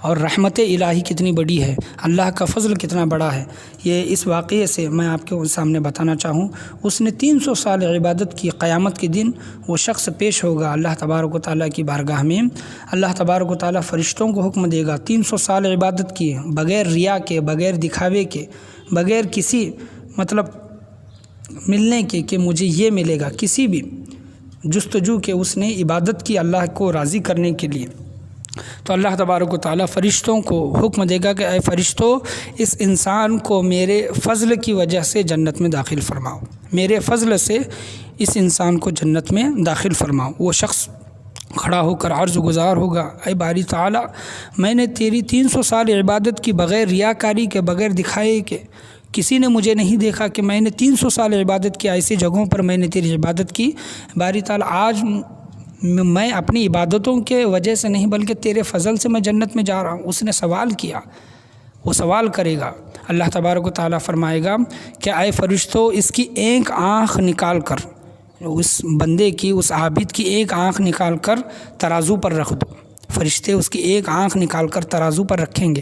اور رحمت الہی کتنی بڑی ہے، اللہ کا فضل کتنا بڑا ہے۔ یہ اس واقعے سے میں آپ کے سامنے بتانا چاہوں۔ اس نے 300 سال عبادت کی، قیامت کے دن وہ شخص پیش ہوگا اللہ تبارک و تعالیٰ کی بارگاہ میں، اللہ تبارک و تعالیٰ فرشتوں کو حکم دے گا 300 سال عبادت کی، بغیر ریا کے، بغیر دکھاوے کے، بغیر کسی ملنے کے کہ مجھے یہ ملے گا، کسی بھی جستجو کہ اس نے عبادت کی اللہ کو راضی کرنے کے لیے، تو اللہ تبارک و تعالیٰ فرشتوں کو حکم دے گا کہ اے فرشتوں، اس انسان کو میرے فضل کی وجہ سے جنت میں داخل فرماؤ، میرے فضل سے اس انسان کو جنت میں داخل فرماؤ۔ وہ شخص کھڑا ہو کر عرض گزار ہوگا، اے باری تعالیٰ، میں نے تیری 300 سال عبادت کی بغیر ریاکاری کے، بغیر دکھائے کے، کسی نے مجھے نہیں دیکھا کہ میں نے 300 سال عبادت کی، ایسی جگہوں پر میں نے تیری عبادت کی، باری تعالیٰ آج میں اپنی عبادتوں کے وجہ سے نہیں بلکہ تیرے فضل سے میں جنت میں جا رہا ہوں۔ اس نے سوال کیا، وہ سوال کرے گا، اللہ تبارک و تعالیٰ فرمائے گا کہ اے فرشتوں، اس کی ایک آنکھ نکال کر، اس بندے کی، اس عابد کی ایک آنکھ نکال کر ترازو پر رکھ دو۔ فرشتے اس کی ایک آنکھ نکال کر ترازو پر رکھیں گے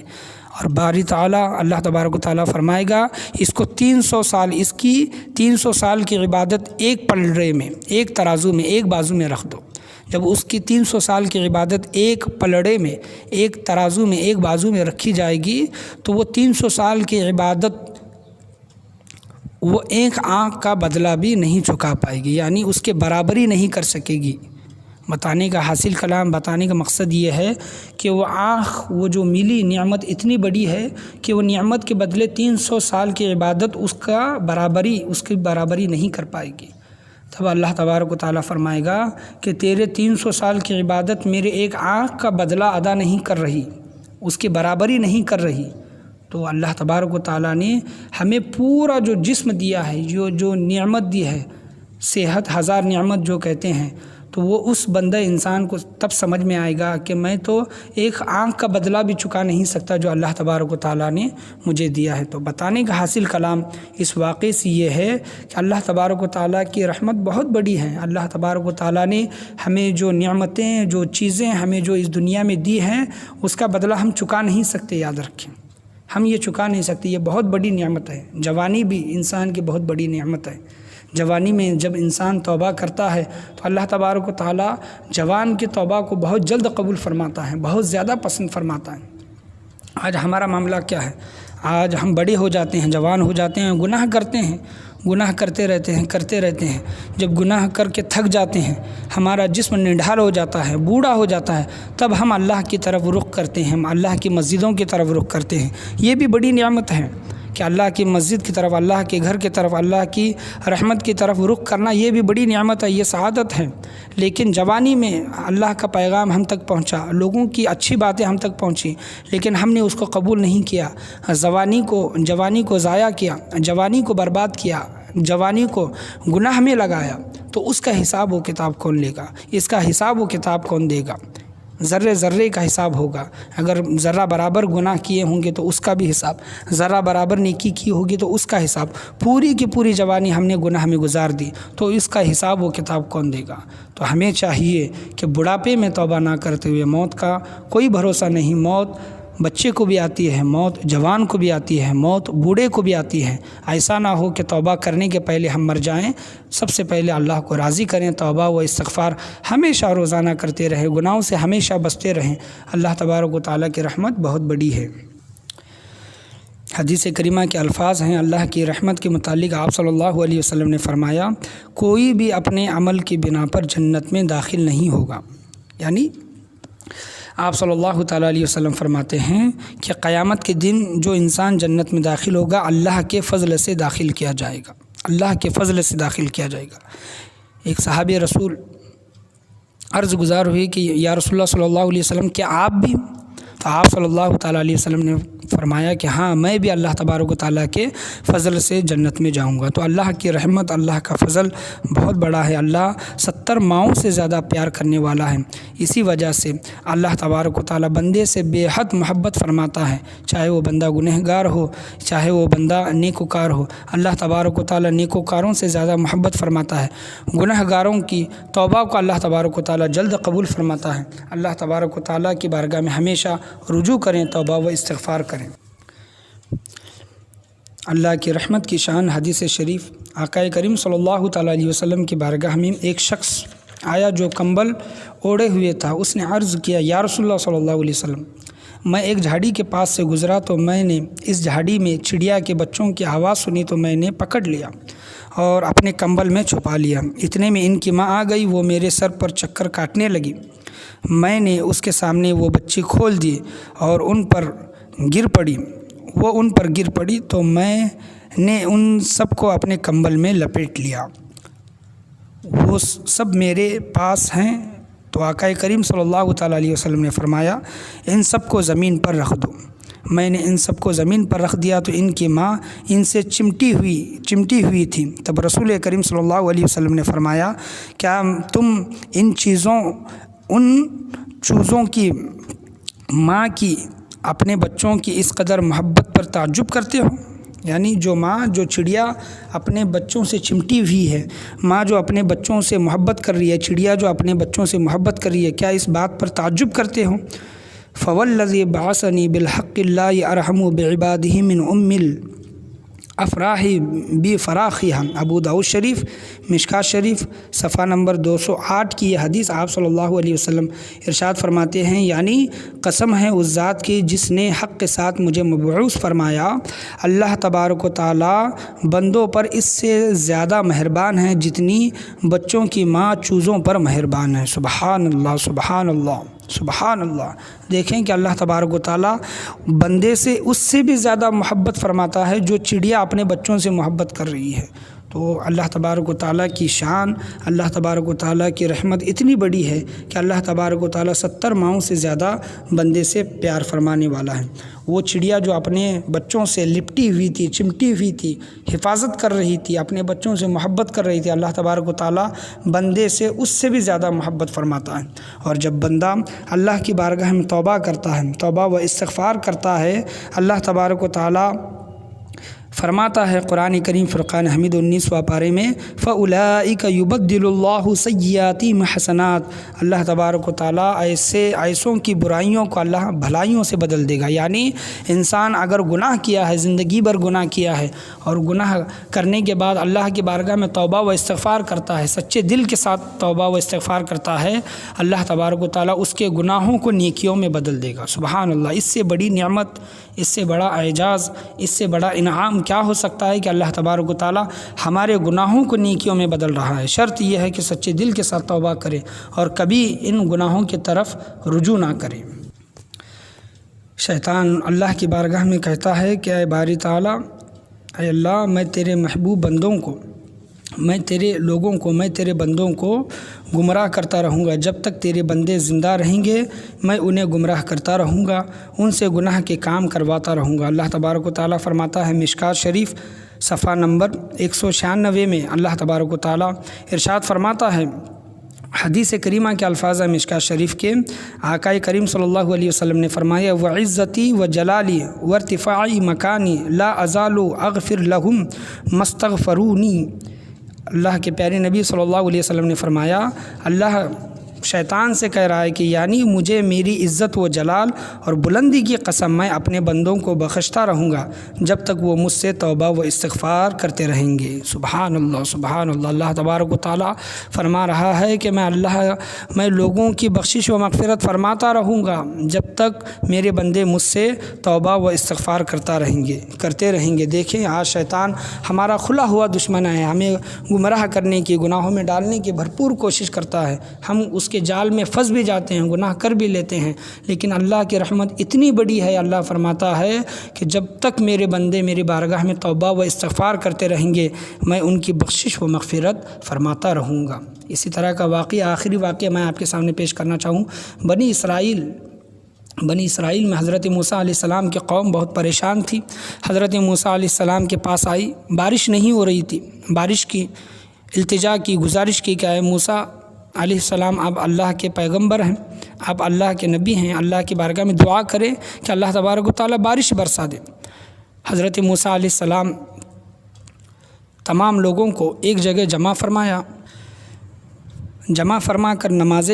اور باری تعالیٰ اللہ تبارک و تعالیٰ فرمائے گا اس کو 300 سال، اس کی 300 سال کی عبادت ایک پلڑے میں، ایک ترازو میں، ایک بازو میں رکھ دو۔ جب اس کی 300 سال کی عبادت ایک پلڑے میں، ایک ترازو میں، ایک بازو میں رکھی جائے گی تو وہ 300 سال کی عبادت وہ ایک آنکھ کا بدلہ بھی نہیں چکا پائے گی، یعنی اس کے برابری نہیں کر سکے گی۔ بتانے کا حاصل کلام، بتانے کا مقصد یہ ہے کہ وہ آنکھ، وہ جو ملی نعمت اتنی بڑی ہے کہ وہ نعمت کے بدلے 300 سال کی عبادت اس کی برابری نہیں کر پائے گی۔ تب اللہ تبارک و تعالیٰ فرمائے گا کہ تیرے 300 سال کی عبادت میرے ایک آنکھ کا بدلہ ادا نہیں کر رہی، اس کی برابری نہیں کر رہی۔ تو اللہ تبارک و تعالیٰ نے ہمیں پورا جو جسم دیا ہے، جو نعمت دی ہے، صحت، 1000 نعمت جو کہتے ہیں، تو وہ اس بندہ انسان کو تب سمجھ میں آئے گا کہ میں تو ایک آنکھ کا بدلہ بھی چکا نہیں سکتا جو اللہ تبارک و تعالیٰ نے مجھے دیا ہے۔ تو بتانے کا حاصل کلام اس واقعے سے یہ ہے کہ اللہ تبارک و تعالیٰ کی رحمت بہت بڑی ہے۔ اللہ تبارک و تعالیٰ نے ہمیں جو نعمتیں، جو چیزیں ہمیں جو اس دنیا میں دی ہیں، اس کا بدلہ ہم چکا نہیں سکتے، یاد رکھیں، ہم یہ چکا نہیں سکتے۔ یہ بہت بڑی نعمت ہے۔ جوانی بھی انسان کی بہت بڑی نعمت ہے۔ جوانی میں جب انسان توبہ کرتا ہے تو اللہ تبارک و تعالیٰ جوان کی توبہ کو بہت جلد قبول فرماتا ہے، بہت زیادہ پسند فرماتا ہے۔ آج ہمارا معاملہ کیا ہے؟ آج ہم بڑے ہو جاتے ہیں، جوان ہو جاتے ہیں، گناہ کرتے ہیں، گناہ کرتے رہتے ہیں۔ جب گناہ کر کے تھک جاتے ہیں، ہمارا جسم نڈھال ہو جاتا ہے، بوڑھا ہو جاتا ہے، تب ہم اللہ کی طرف رخ کرتے ہیں، ہم اللہ کی مسجدوں کی طرف رخ کرتے ہیں۔ یہ بھی بڑی نعمت ہے کہ اللہ کی مسجد کی طرف، اللہ کے گھر کی طرف، اللہ کی رحمت کی طرف رخ کرنا، یہ بھی بڑی نعمت ہے، یہ سعادت ہے۔ لیکن جوانی میں اللہ کا پیغام ہم تک پہنچا، لوگوں کی اچھی باتیں ہم تک پہنچی، لیکن ہم نے اس کو قبول نہیں کیا، جوانی کو ضائع کیا، جوانی کو برباد کیا، جوانی کو گناہ میں لگایا، تو اس کا حساب و کتاب کون لے گا؟ اس کا حساب و کتاب کون دے گا؟ ذرے ذرے کا حساب ہوگا۔ اگر ذرہ برابر گناہ کیے ہوں گے تو اس کا بھی حساب، ذرہ برابر نیکی کی ہوگی تو اس کا حساب۔ پوری کی پوری جوانی ہم نے گناہ میں گزار دی تو اس کا حساب و کتاب کون دے گا؟ تو ہمیں چاہیے کہ بڑھاپے میں توبہ نہ کرتے ہوئے، موت کا کوئی بھروسہ نہیں، موت بچے کو بھی آتی ہے موت، جوان کو بھی آتی ہے موت، بوڑھے کو بھی آتی ہے۔ ایسا نہ ہو کہ توبہ کرنے کے پہلے ہم مر جائیں۔ سب سے پہلے اللہ کو راضی کریں، توبہ و استغفار ہمیشہ روزانہ کرتے رہیں، گناہوں سے ہمیشہ بچتے رہیں۔ اللہ تبارک و تعالیٰ کی رحمت بہت بڑی ہے۔ حدیث کریمہ کے الفاظ ہیں، اللہ کی رحمت کے متعلق آپ صلی اللہ علیہ وسلم نے فرمایا، کوئی بھی اپنے عمل کی بنا پر جنت میں داخل نہیں ہوگا۔ یعنی آپ صلی اللہ تعالیٰ علیہ وسلم فرماتے ہیں کہ قیامت کے دن جو انسان جنت میں داخل ہوگا، اللہ کے فضل سے داخل کیا جائے گا، اللہ کے فضل سے داخل کیا جائے گا۔ ایک صحابی رسول عرض گزار ہوئی کہ یا رسول اللہ صلی اللہ علیہ وسلم، کیا آپ بھی؟ تو آپ صلی اللہ تعالیٰ علیہ وسلم نے فرمایا کہ ہاں، میں بھی اللہ تبارک و تعالیٰ کے فضل سے جنت میں جاؤں گا۔ تو اللہ کی رحمت، اللہ کا فضل بہت بڑا ہے۔ اللہ 70 ماؤں سے زیادہ پیار کرنے والا ہے۔ اسی وجہ سے اللہ تبارک و تعالیٰ بندے سے بے حد محبت فرماتا ہے، چاہے وہ بندہ گنہگار ہو، چاہے وہ بندہ نیکوکار ہو۔ اللہ تبارک و تعالیٰ نیکوکاروں سے زیادہ محبت فرماتا ہے۔ گنہگاروں کی توبہ کو اللہ تبارک و تعالیٰ جلد قبول فرماتا ہے۔ اللہ تبارک و تعالیٰ کی بارگاہ میں ہمیشہ رجوع کریں، توبہ و استغفار کریں۔ اللہ کی رحمت کی شان حدیث شریف، آقا کریم صلی اللہ تعالیٰ علیہ وسلم کی بارگاہ میں ایک شخص آیا جو کمبل اوڑھے ہوئے تھا۔ اس نے عرض کیا، یا رسول اللہ صلی اللہ علیہ وسلم، میں ایک جھاڑی کے پاس سے گزرا تو میں نے اس جھاڑی میں چڑیا کے بچوں کی آواز سنی تو میں نے پکڑ لیا اور اپنے کمبل میں چھپا لیا۔ اتنے میں ان کی ماں آ گئی، وہ میرے سر پر چکر کاٹنے لگی۔ میں نے اس کے سامنے وہ بچے کھول دیے اور وہ ان پر گر پڑی تو میں نے ان سب کو اپنے کمبل میں لپیٹ لیا۔ وہ سب میرے پاس ہیں۔ تو آقا کریم صلی اللہ تعالیٰ علیہ وسلم نے فرمایا، ان سب کو زمین پر رکھ دو۔ میں نے ان سب کو زمین پر رکھ دیا تو ان کی ماں ان سے چمٹی ہوئی تھی۔ تب رسول کریم صلی اللہ علیہ وسلم نے فرمایا، کیا تم ان چوزوں کی ماں کی اپنے بچوں کی اس قدر محبت پر تعجب کرتے ہو؟ یعنی جو چڑیا اپنے بچوں سے چمٹی ہوئی ہے، ماں جو اپنے بچوں سے محبت کر رہی ہے، چڑیا جو اپنے بچوں سے محبت کر رہی ہے، کیا اس بات پر تعجب کرتے ہو؟ فوالذی بعثنی بالحق لا ارحم بعبادہ من ام الافراح بفراخها۔ ابو داؤد شریف، مشکات شریف، صفحہ نمبر 208 کی یہ حدیث آپ صلی اللہ علیہ وسلم ارشاد فرماتے ہیں، یعنی قسم ہے اس ذات کی جس نے حق کے ساتھ مجھے مبعوث فرمایا، اللہ تبارک و تعالی بندوں پر اس سے زیادہ مہربان ہے جتنی بچوں کی ماں چوزوں پر مہربان ہے۔ سبحان اللہ، سبحان اللہ، سبحان اللہ۔ دیکھیں کہ اللہ تبارک و تعالیٰ بندے سے اس سے بھی زیادہ محبت فرماتا ہے جو چڑیا اپنے بچوں سے محبت کر رہی ہے۔ تو اللہ تبارک و تعالیٰ کی شان، اللہ تبارک و تعالیٰ کی رحمت اتنی بڑی ہے کہ اللہ تبارک و تعالیٰ 70 ماؤں سے زیادہ بندے سے پیار فرمانے والا ہے۔ وہ چڑیا جو اپنے بچوں سے لپٹی ہوئی تھی، چمٹی ہوئی تھی، حفاظت کر رہی تھی، اپنے بچوں سے محبت کر رہی تھی، اللہ تبارک و تعالیٰ بندے سے اس سے بھی زیادہ محبت فرماتا ہے۔ اور جب بندہ اللہ کی بارگاہ میں توبہ کرتا ہے، توبہ و استغفار کرتا ہے، اللہ تبارک و تعالیٰ فرماتا ہے قرآن کریم فرقان حمید 19واں پارے میں، فَأُولَئِكَ يُبَدِّلُ اللَّهُ سَيِّئَاتِهِمْ حَسَنَاتٍ۔ اللہ تبارک و تعالیٰ ایسوں کی برائیوں کو اللہ بھلائیوں سے بدل دے گا۔ یعنی انسان اگر گناہ کیا ہے، زندگی بھر گناہ کیا ہے، اور گناہ کرنے کے بعد اللہ کی بارگاہ میں توبہ و استغفار کرتا ہے، سچے دل کے ساتھ توبہ و استغفار کرتا ہے، اللہ تبارک و تعالیٰ اس کے گناہوں کو نیکیوں میں بدل دے گا۔ سبحان اللہ۔ اس سے بڑی نعمت، اس سے بڑا اعجاز، اس سے بڑا انعام کیا ہو سکتا ہے کہ اللہ تبارک و تعالیٰ ہمارے گناہوں کو نیکیوں میں بدل رہا ہے۔ شرط یہ ہے کہ سچے دل کے ساتھ توبہ کرے اور کبھی ان گناہوں کی طرف رجوع نہ کرے۔ شیطان اللہ کی بارگاہ میں کہتا ہے کہ اے باری تعالیٰ، اے اللہ، میں تیرے محبوب بندوں کو، میں تیرے لوگوں کو، میں تیرے بندوں کو گمراہ کرتا رہوں گا۔ جب تک تیرے بندے زندہ رہیں گے میں انہیں گمراہ کرتا رہوں گا، ان سے گناہ کے کام کرواتا رہوں گا۔ اللہ تبارک و تعالیٰ فرماتا ہے مشکات شریف صفحہ نمبر 196 میں، اللہ تبارک و تعالیٰ ارشاد فرماتا ہے، حدیث کریمہ کے الفاظ مشکات شریف کے، آقا کریم صلی اللہ علیہ وسلم نے فرمایا، وعزتی و جلالی وارتفاعی مکانی لا ازال اغفر لہم مستغفرونی۔ اللہ کے پیارے نبی صلی اللہ علیہ وسلم نے فرمایا، اللہ شیطان سے کہہ رہا ہے کہ یعنی مجھے میری عزت و جلال اور بلندی کی قسم میں اپنے بندوں کو بخشتا رہوں گا جب تک وہ مجھ سے توبہ و استغفار کرتے رہیں گے۔ سبحان اللہ سبحان اللہ۔ اللہ تبارک و تعالیٰ فرما رہا ہے کہ میں لوگوں کی بخشش و مغفرت فرماتا رہوں گا جب تک میرے بندے مجھ سے توبہ و استغفار کرتے رہیں گے۔ دیکھیں آج شیطان ہمارا کھلا ہوا دشمن ہے، ہمیں گمراہ کرنے کی، گناہوں میں ڈالنے کی بھرپور کوشش کرتا ہے۔ ہم اس کے جال میں پھنس بھی جاتے ہیں، گناہ کر بھی لیتے ہیں، لیکن اللہ کی رحمت اتنی بڑی ہے، اللہ فرماتا ہے کہ جب تک میرے بندے میری بارگاہ میں توبہ و استغفار کرتے رہیں گے میں ان کی بخشش و مغفرت فرماتا رہوں گا۔ اسی طرح کا واقعہ، آخری واقعہ میں آپ کے سامنے پیش کرنا چاہوں۔ بنی اسرائیل میں حضرت موسیٰ علیہ السلام کی قوم بہت پریشان تھی۔ حضرت موسیٰ علیہ السلام کے پاس آئی، بارش نہیں ہو رہی تھی، بارش کی التجا کی، گزارش کی کہ اے موسیٰ علیہ السلام آپ اللہ کے پیغمبر ہیں، آپ اللہ کے نبی ہیں، اللہ کی بارگاہ میں دعا کریں کہ اللہ تبارک و تعالیٰ بارش برسا دے۔ حضرت موسیٰ علیہ السلام تمام لوگوں کو ایک جگہ جمع فرما کر نماز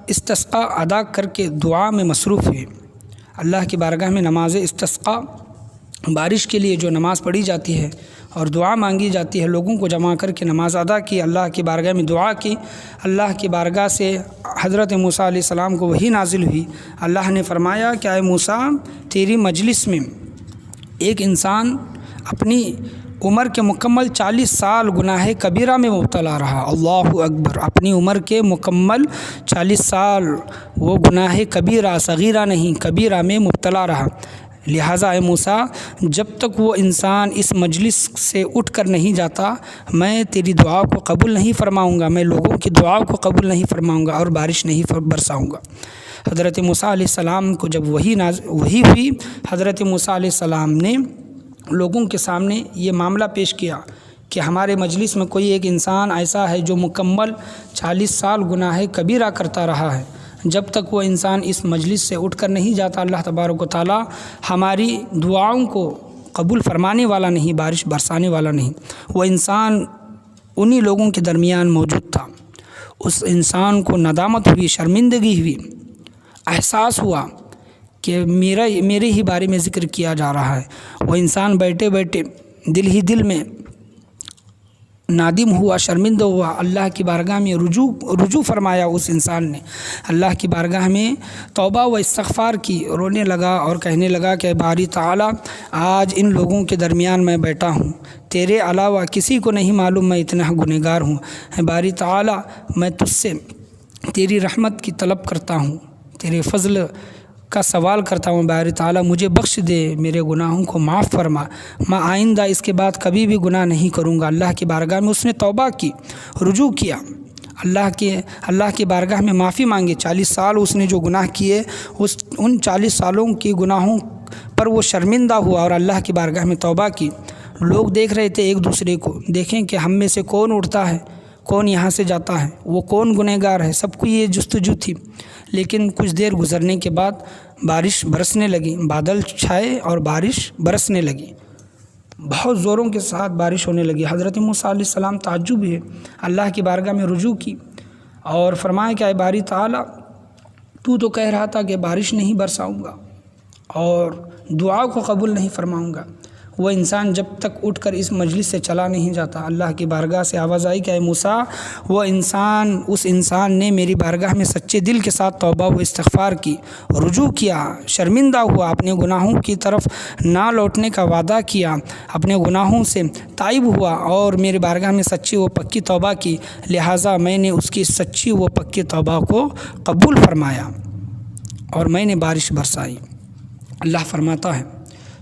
استسقاء ادا کر کے دعا میں مصروف ہوئے۔ اللہ کی بارگاہ میں نماز استسقاء، بارش کے لیے جو نماز پڑھی جاتی ہے اور دعا مانگی جاتی ہے، لوگوں کو جمع کر کے نماز ادا کی، اللہ کی بارگاہ میں دعا کی۔ اللہ کی بارگاہ سے حضرت موسیٰ علیہ السلام کو وحی نازل ہوئی۔ اللہ نے فرمایا کہ اے موسیٰ، تیری مجلس میں ایک انسان اپنی عمر کے مکمل 40 سال گناہ کبیرہ میں مبتلا رہا۔ اللہ اکبر! اپنی عمر کے مکمل 40 سال وہ گناہ کبیرہ، صغیرہ نہیں، کبیرہ میں مبتلا رہا۔ لہٰذا اے موسیٰ، جب تک وہ انسان اس مجلس سے اٹھ کر نہیں جاتا میں تیری دعا کو قبول نہیں فرماؤں گا، میں لوگوں کی دعا کو قبول نہیں فرماؤں گا اور بارش نہیں برساؤں گا۔ حضرت موسیٰ علیہ السلام کو جب وحی ہوئی، حضرت موسیٰ علیہ السلام نے لوگوں کے سامنے یہ معاملہ پیش کیا کہ ہمارے مجلس میں کوئی ایک انسان ایسا ہے جو مکمل 40 سال گناہ کبیرہ کرتا رہا ہے، جب تک وہ انسان اس مجلس سے اٹھ کر نہیں جاتا اللہ تبارک و تعالیٰ ہماری دعاؤں کو قبول فرمانے والا نہیں، بارش برسانے والا نہیں۔ وہ انسان انہی لوگوں کے درمیان موجود تھا۔ اس انسان کو ندامت ہوئی، شرمندگی ہوئی، احساس ہوا کہ میرے ہی بارے میں ذکر کیا جا رہا ہے۔ وہ انسان بیٹھے بیٹھے دل ہی دل میں نادم ہوا، شرمندہ ہوا، اللہ کی بارگاہ میں رجوع فرمایا۔ اس انسان نے اللہ کی بارگاہ میں توبہ و استغفار کی، رونے لگا اور کہنے لگا کہ باری تعالیٰ، آج ان لوگوں کے درمیان میں بیٹھا ہوں، تیرے علاوہ کسی کو نہیں معلوم میں اتنا گنہگار ہوں۔ باری تعالیٰ، میں تجھ سے تیری رحمت کی طلب کرتا ہوں، تیرے فضل کا سوال کرتا ہوں۔ باری تعالیٰ مجھے بخش دے، میرے گناہوں کو معاف فرما، میں آئندہ اس کے بعد کبھی بھی گناہ نہیں کروں گا۔ اللہ کی بارگاہ میں اس نے توبہ کی، رجوع کیا، اللہ کی بارگاہ میں معافی مانگی۔ 40 سال اس نے جو گناہ کیے، ان 40 سالوں کی گناہوں پر وہ شرمندہ ہوا اور اللہ کی بارگاہ میں توبہ کی۔ لوگ دیکھ رہے تھے ایک دوسرے کو، دیکھیں کہ ہم میں سے کون اٹھتا ہے، کون یہاں سے جاتا ہے، وہ کون گنہگار ہے، سب کو یہ جستجو تھی۔ لیکن کچھ دیر گزرنے کے بعد بارش برسنے لگی، بادل چھائے اور بارش برسنے لگی، بہت زوروں کے ساتھ بارش ہونے لگی۔ حضرت موسیٰ علیہ السلام تعجب ہوئے، اللہ کی بارگاہ میں رجوع کی اور فرمایا کہ اے باری تعالیٰ، تو کہہ رہا تھا کہ بارش نہیں برساؤں گا اور دعا کو قبول نہیں فرماؤں گا۔ وہ انسان جب تک اٹھ کر اس مجلس سے چلا نہیں جاتا، اللہ کی بارگاہ سے آواز آئی کہ اے موسیٰ، اس انسان نے میری بارگاہ میں سچے دل کے ساتھ توبہ و استغفار کی، رجوع کیا، شرمندہ ہوا، اپنے گناہوں کی طرف نہ لوٹنے کا وعدہ کیا، اپنے گناہوں سے تائب ہوا اور میری بارگاہ میں سچی و پکی توبہ کی، لہٰذا میں نے اس کی سچی و پکی توبہ کو قبول فرمایا اور میں نے بارش برسائی۔ اللہ فرماتا ہے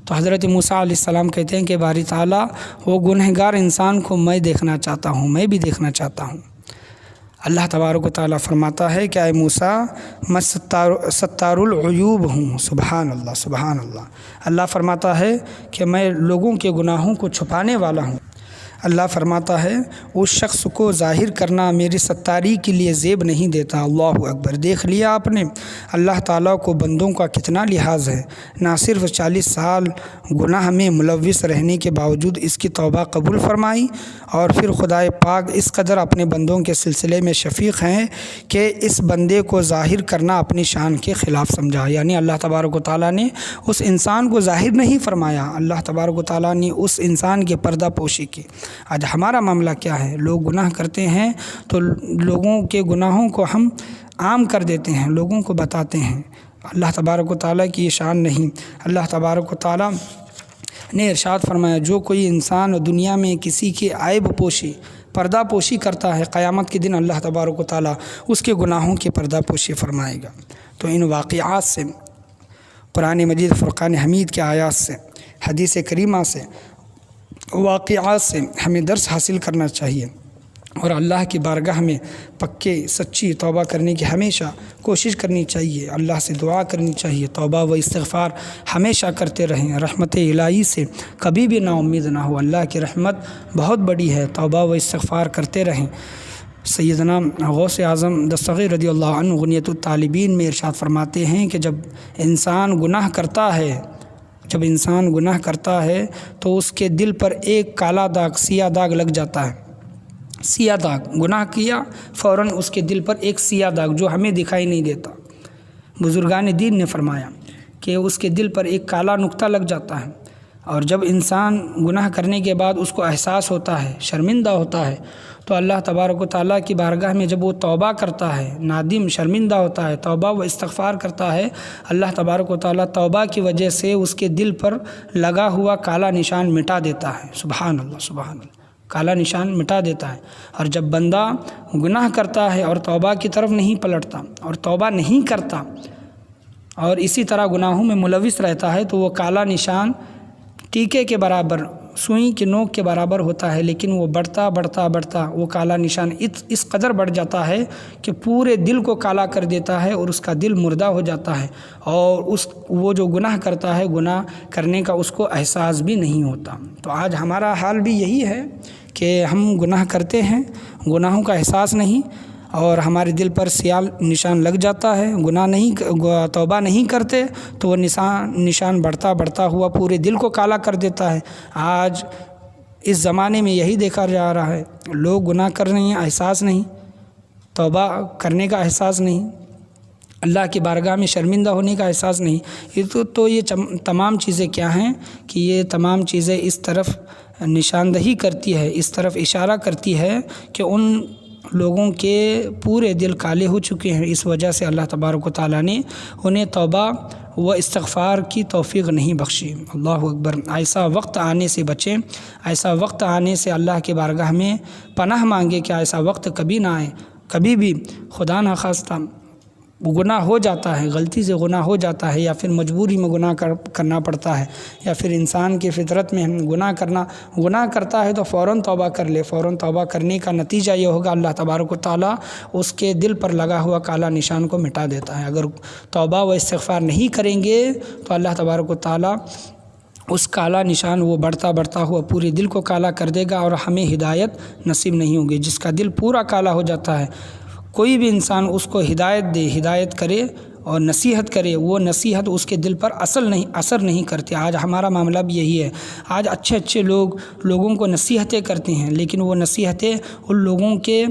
تو حضرت موسیٰ علیہ السلام کہتے ہیں کہ باری تعالیٰ، وہ گنہگار انسان کو میں دیکھنا چاہتا ہوں، میں بھی دیکھنا چاہتا ہوں۔ اللہ تبارک و تعالیٰ فرماتا ہے کہ اے موسیٰ، میں ستار العیوب ہوں۔ سبحان اللہ سبحان اللہ۔ اللہ فرماتا ہے کہ میں لوگوں کے گناہوں کو چھپانے والا ہوں۔ اللہ فرماتا ہے اس شخص کو ظاہر کرنا میری ستاری کے لیے زیب نہیں دیتا۔ اللہ اکبر! دیکھ لیا آپ نے اللہ تعالیٰ کو بندوں کا کتنا لحاظ ہے۔ نہ صرف 40 سال گناہ میں ملوث رہنے کے باوجود اس کی توبہ قبول فرمائی، اور پھر خدائے پاک اس قدر اپنے بندوں کے سلسلے میں شفیق ہیں کہ اس بندے کو ظاہر کرنا اپنی شان کے خلاف سمجھا۔ یعنی اللہ تبارک و تعالیٰ نے اس انسان کو ظاہر نہیں فرمایا، اللہ تبارک و تعالیٰ نے اس انسان کے پردہ پوشی کی۔ آج ہمارا معاملہ کیا ہے؟ لوگ گناہ کرتے ہیں تو لوگوں کے گناہوں کو ہم عام کر دیتے ہیں، لوگوں کو بتاتے ہیں۔ اللہ تبارک و تعالیٰ کی یہ شان نہیں۔ اللہ تبارک و تعالیٰ نے ارشاد فرمایا جو کوئی انسان دنیا میں کسی کی عیب پوشی پردہ پوشی کرتا ہے، قیامت کے دن اللہ تبارک و تعالیٰ اس کے گناہوں کی پردہ پوشی فرمائے گا۔ تو ان واقعات سے، قرآن مجید فرقان حمید کے آیات سے، حدیث کریمہ سے، واقعات سے ہمیں درس حاصل کرنا چاہیے، اور اللہ کی بارگاہ میں پکے سچی توبہ کرنے کی ہمیشہ کوشش کرنی چاہیے، اللہ سے دعا کرنی چاہیے، توبہ و استغفار ہمیشہ کرتے رہیں، رحمت الہی سے کبھی بھی نا امید نہ ہو۔ اللہ کی رحمت بہت بڑی ہے، توبہ و استغفار کرتے رہیں۔ سیدنا غوث اعظم دستغیر رضی اللہ عنہ غنیۃ الطالبین میں ارشاد فرماتے ہیں کہ جب انسان گناہ کرتا ہے تو اس کے دل پر ایک کالا داغ، سیاہ داغ لگ جاتا ہے۔ سیاہ داغ، گناہ کیا فوراً اس کے دل پر ایک سیاہ داغ جو ہمیں دکھائی نہیں دیتا۔ بزرگان دین نے فرمایا کہ اس کے دل پر ایک کالا نقطہ لگ جاتا ہے، اور جب انسان گناہ کرنے کے بعد اس کو احساس ہوتا ہے، شرمندہ ہوتا ہے، تو اللہ تبارک و تعالیٰ کی بارگاہ میں جب وہ توبہ کرتا ہے، نادم شرمندہ ہوتا ہے، توبہ و استغفار کرتا ہے، اللہ تبارک و تعالیٰ توبہ کی وجہ سے اس کے دل پر لگا ہوا کالا نشان مٹا دیتا ہے۔ سبحان اللہ، سبحان اللہ! کالا نشان مٹا دیتا ہے۔ اور جب بندہ گناہ کرتا ہے اور توبہ کی طرف نہیں پلٹتا اور توبہ نہیں کرتا اور اسی طرح گناہوں میں ملوث رہتا ہے، تو وہ کالا نشان ٹیکے کے برابر، سوئی کی نوک کے برابر ہوتا ہے، لیکن وہ بڑھتا وہ کالا نشان اس قدر بڑھ جاتا ہے کہ پورے دل کو کالا کر دیتا ہے، اور اس کا دل مردہ ہو جاتا ہے، اور وہ جو گناہ کرتا ہے، گناہ کرنے کا اس کو احساس بھی نہیں ہوتا۔ تو آج ہمارا حال بھی یہی ہے کہ ہم گناہ کرتے ہیں، گناہوں کا احساس نہیں، اور ہمارے دل پر سیاہ نشان لگ جاتا ہے، توبہ نہیں کرتے تو وہ نشان بڑھتا ہوا پورے دل کو کالا کر دیتا ہے۔ آج اس زمانے میں یہی دیکھا جا رہا ہے، لوگ گناہ کر رہے ہیں، احساس نہیں، توبہ کرنے کا احساس نہیں، اللہ کی بارگاہ میں شرمندہ ہونے کا احساس نہیں۔ تو یہ تمام چیزیں کیا ہیں کہ یہ تمام چیزیں اس طرف نشاندہی کرتی ہے، اس طرف اشارہ کرتی ہے کہ ان لوگوں کے پورے دل کالے ہو چکے ہیں۔ اس وجہ سے اللہ تبارک و تعالیٰ نے انہیں توبہ و استغفار کی توفیق نہیں بخشی۔ اللہ اکبر! ایسا وقت آنے سے بچیں، ایسا وقت آنے سے اللہ کی بارگاہ میں پناہ مانگے کہ ایسا وقت کبھی نہ آئے۔ کبھی بھی خدا نخواستہ گناہ ہو جاتا ہے، غلطی سے گناہ ہو جاتا ہے، یا پھر مجبوری میں گناہ کرنا پڑتا ہے، یا پھر انسان کی فطرت میں گناہ کرتا ہے تو فوراً توبہ کر لے۔ فوراً توبہ کرنے کا نتیجہ یہ ہوگا اللہ تبارک و تعالیٰ اس کے دل پر لگا ہوا کالا نشان کو مٹا دیتا ہے۔ اگر توبہ و استغفار نہیں کریں گے تو اللہ تبارک و تعالیٰ اس کالا نشان وہ بڑھتا ہوا پورے دل کو کالا کر دے گا، اور ہمیں ہدایت نصیب نہیں ہوگی۔ جس کا دل پورا کالا ہو جاتا ہے، کوئی بھی انسان اس کو ہدایت کرے اور نصیحت کرے، وہ نصیحت اس کے دل پر اثر نہیں کرتی۔ آج ہمارا معاملہ بھی یہی ہے۔ آج اچھے لوگوں کو نصیحتیں کرتے ہیں، لیکن وہ نصیحتیں ان لوگوں کے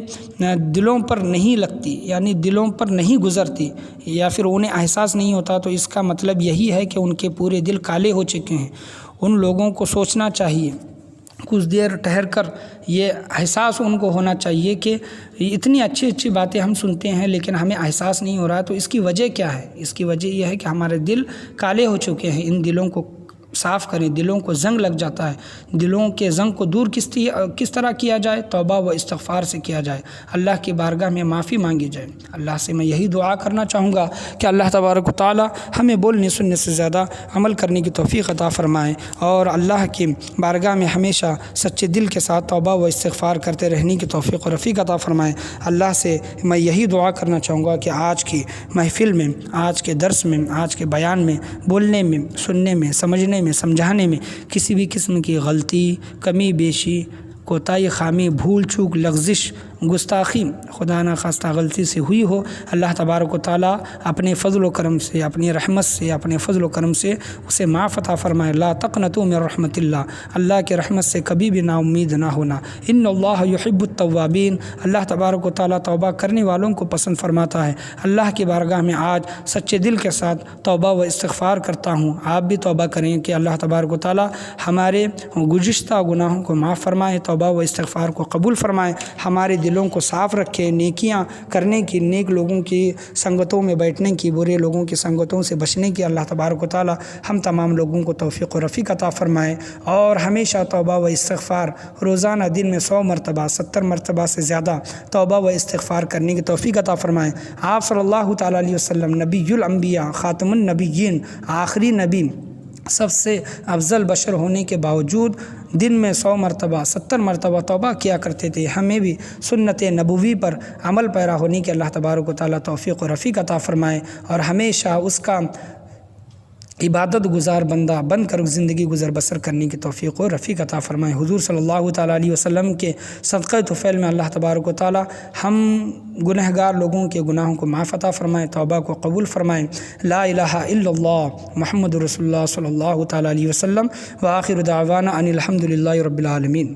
دلوں پر نہیں لگتی، یعنی دلوں پر نہیں گزرتی، یا پھر انہیں احساس نہیں ہوتا۔ تو اس کا مطلب یہی ہے کہ ان کے پورے دل کالے ہو چکے ہیں۔ ان لوگوں کو سوچنا چاہیے، کچھ دیر ٹھہر کر یہ احساس ان کو ہونا چاہیے کہ اتنی اچھی باتیں ہم سنتے ہیں لیکن ہمیں احساس نہیں ہو رہا۔ تو اس کی وجہ کیا ہے؟ اس کی وجہ یہ ہے کہ ہمارے دل کالے ہو چکے ہیں۔ ان دلوں کو صاف کریں، دلوں کو زنگ لگ جاتا ہے۔ دلوں کے زنگ کو دور کس طرح کیا جائے؟ توبہ و استغفار سے کیا جائے، اللہ کی بارگاہ میں معافی مانگی جائے۔ اللہ سے میں یہی دعا کرنا چاہوں گا کہ اللہ تبارک و تعالیٰ ہمیں بولنے سننے سے زیادہ عمل کرنے کی توفیق عطا فرمائے، اور اللہ کی بارگاہ میں ہمیشہ سچے دل کے ساتھ توبہ و استغفار کرتے رہنے کی توفیق و رفیق عطا فرمائے۔ اللہ سے میں یہی دعا کرنا چاہوں گا کہ آج کی محفل میں، آج کے درس میں، آج کے بیان میں، بولنے میں، سننے میں، سمجھنے میں، سمجھانے میں کسی بھی قسم کی غلطی، کمی بیشی کوتاہی خامی بھول چوک لغزش گستاخی خدا نخواستہ غلطی سے ہوئی ہو، اللہ تبارک و تعالیٰ اپنے فضل و کرم سے، اپنی رحمت سے، اپنے فضل و کرم سے اسے معاف عطا فرمائے۔ لا تقنطوا من رحمت اللہ کی رحمت سے کبھی بھی نا امید نہ ہونا۔ ان اللہ یحب التوابین، اللہ تبارک و تعالیٰ توبہ کرنے والوں کو پسند فرماتا ہے۔ اللہ کی بارگاہ میں آج سچے دل کے ساتھ توبہ و استغفار کرتا ہوں، آپ بھی توبہ کریں کہ اللہ تبارک و تعالیٰ ہمارے گزشتہ گناہوں کو معاف فرمائے، توبہ و استغفار کو قبول فرمائے، ہمارے دلوں کو صاف رکھے، نیکیاں کرنے کی، نیک لوگوں کی سنگتوں میں بیٹھنے کی، برے لوگوں کی سنگتوں سے بچنے کی اللہ تبارک و تعالیٰ ہم تمام لوگوں کو توفیق و رفیق عطا فرمائے، اور ہمیشہ توبہ و استغفار روزانہ دن میں 100 مرتبہ 70 مرتبہ سے زیادہ توبہ و استغفار کرنے کی توفیق عطا فرمائے۔ آپ صلی اللہ تعالیٰ علیہ وسلم نبی الانبیاء، خاتم النبیین، آخری نبی، سب سے افضل بشر ہونے کے باوجود دن میں 100 مرتبہ 70 مرتبہ توبہ کیا کرتے تھے۔ ہمیں بھی سنت نبوی پر عمل پیرا ہونے کے اللہ تبارک و تعالیٰ توفیق و رفیق عطا فرمائے، اور ہمیشہ اس کا عبادت گزار بندہ بن کر زندگی گزر بسر کرنے کی توفیق و رفیق عطا فرمائے۔ حضور صلی اللہ تعالیٰ علیہ وسلم کے صدقہ طفیل میں اللہ تبارک و تعالیٰ ہم گنہگار لوگوں کے گناہوں کو معاف عطا فرمائے، توبہ کو قبول فرمائے۔ لا الہ الا اللہ محمد رسول اللہ صلی اللہ تعالیٰ علیہ وسلم، وآخر دعوانا ان الحمد للہ رب العالمین۔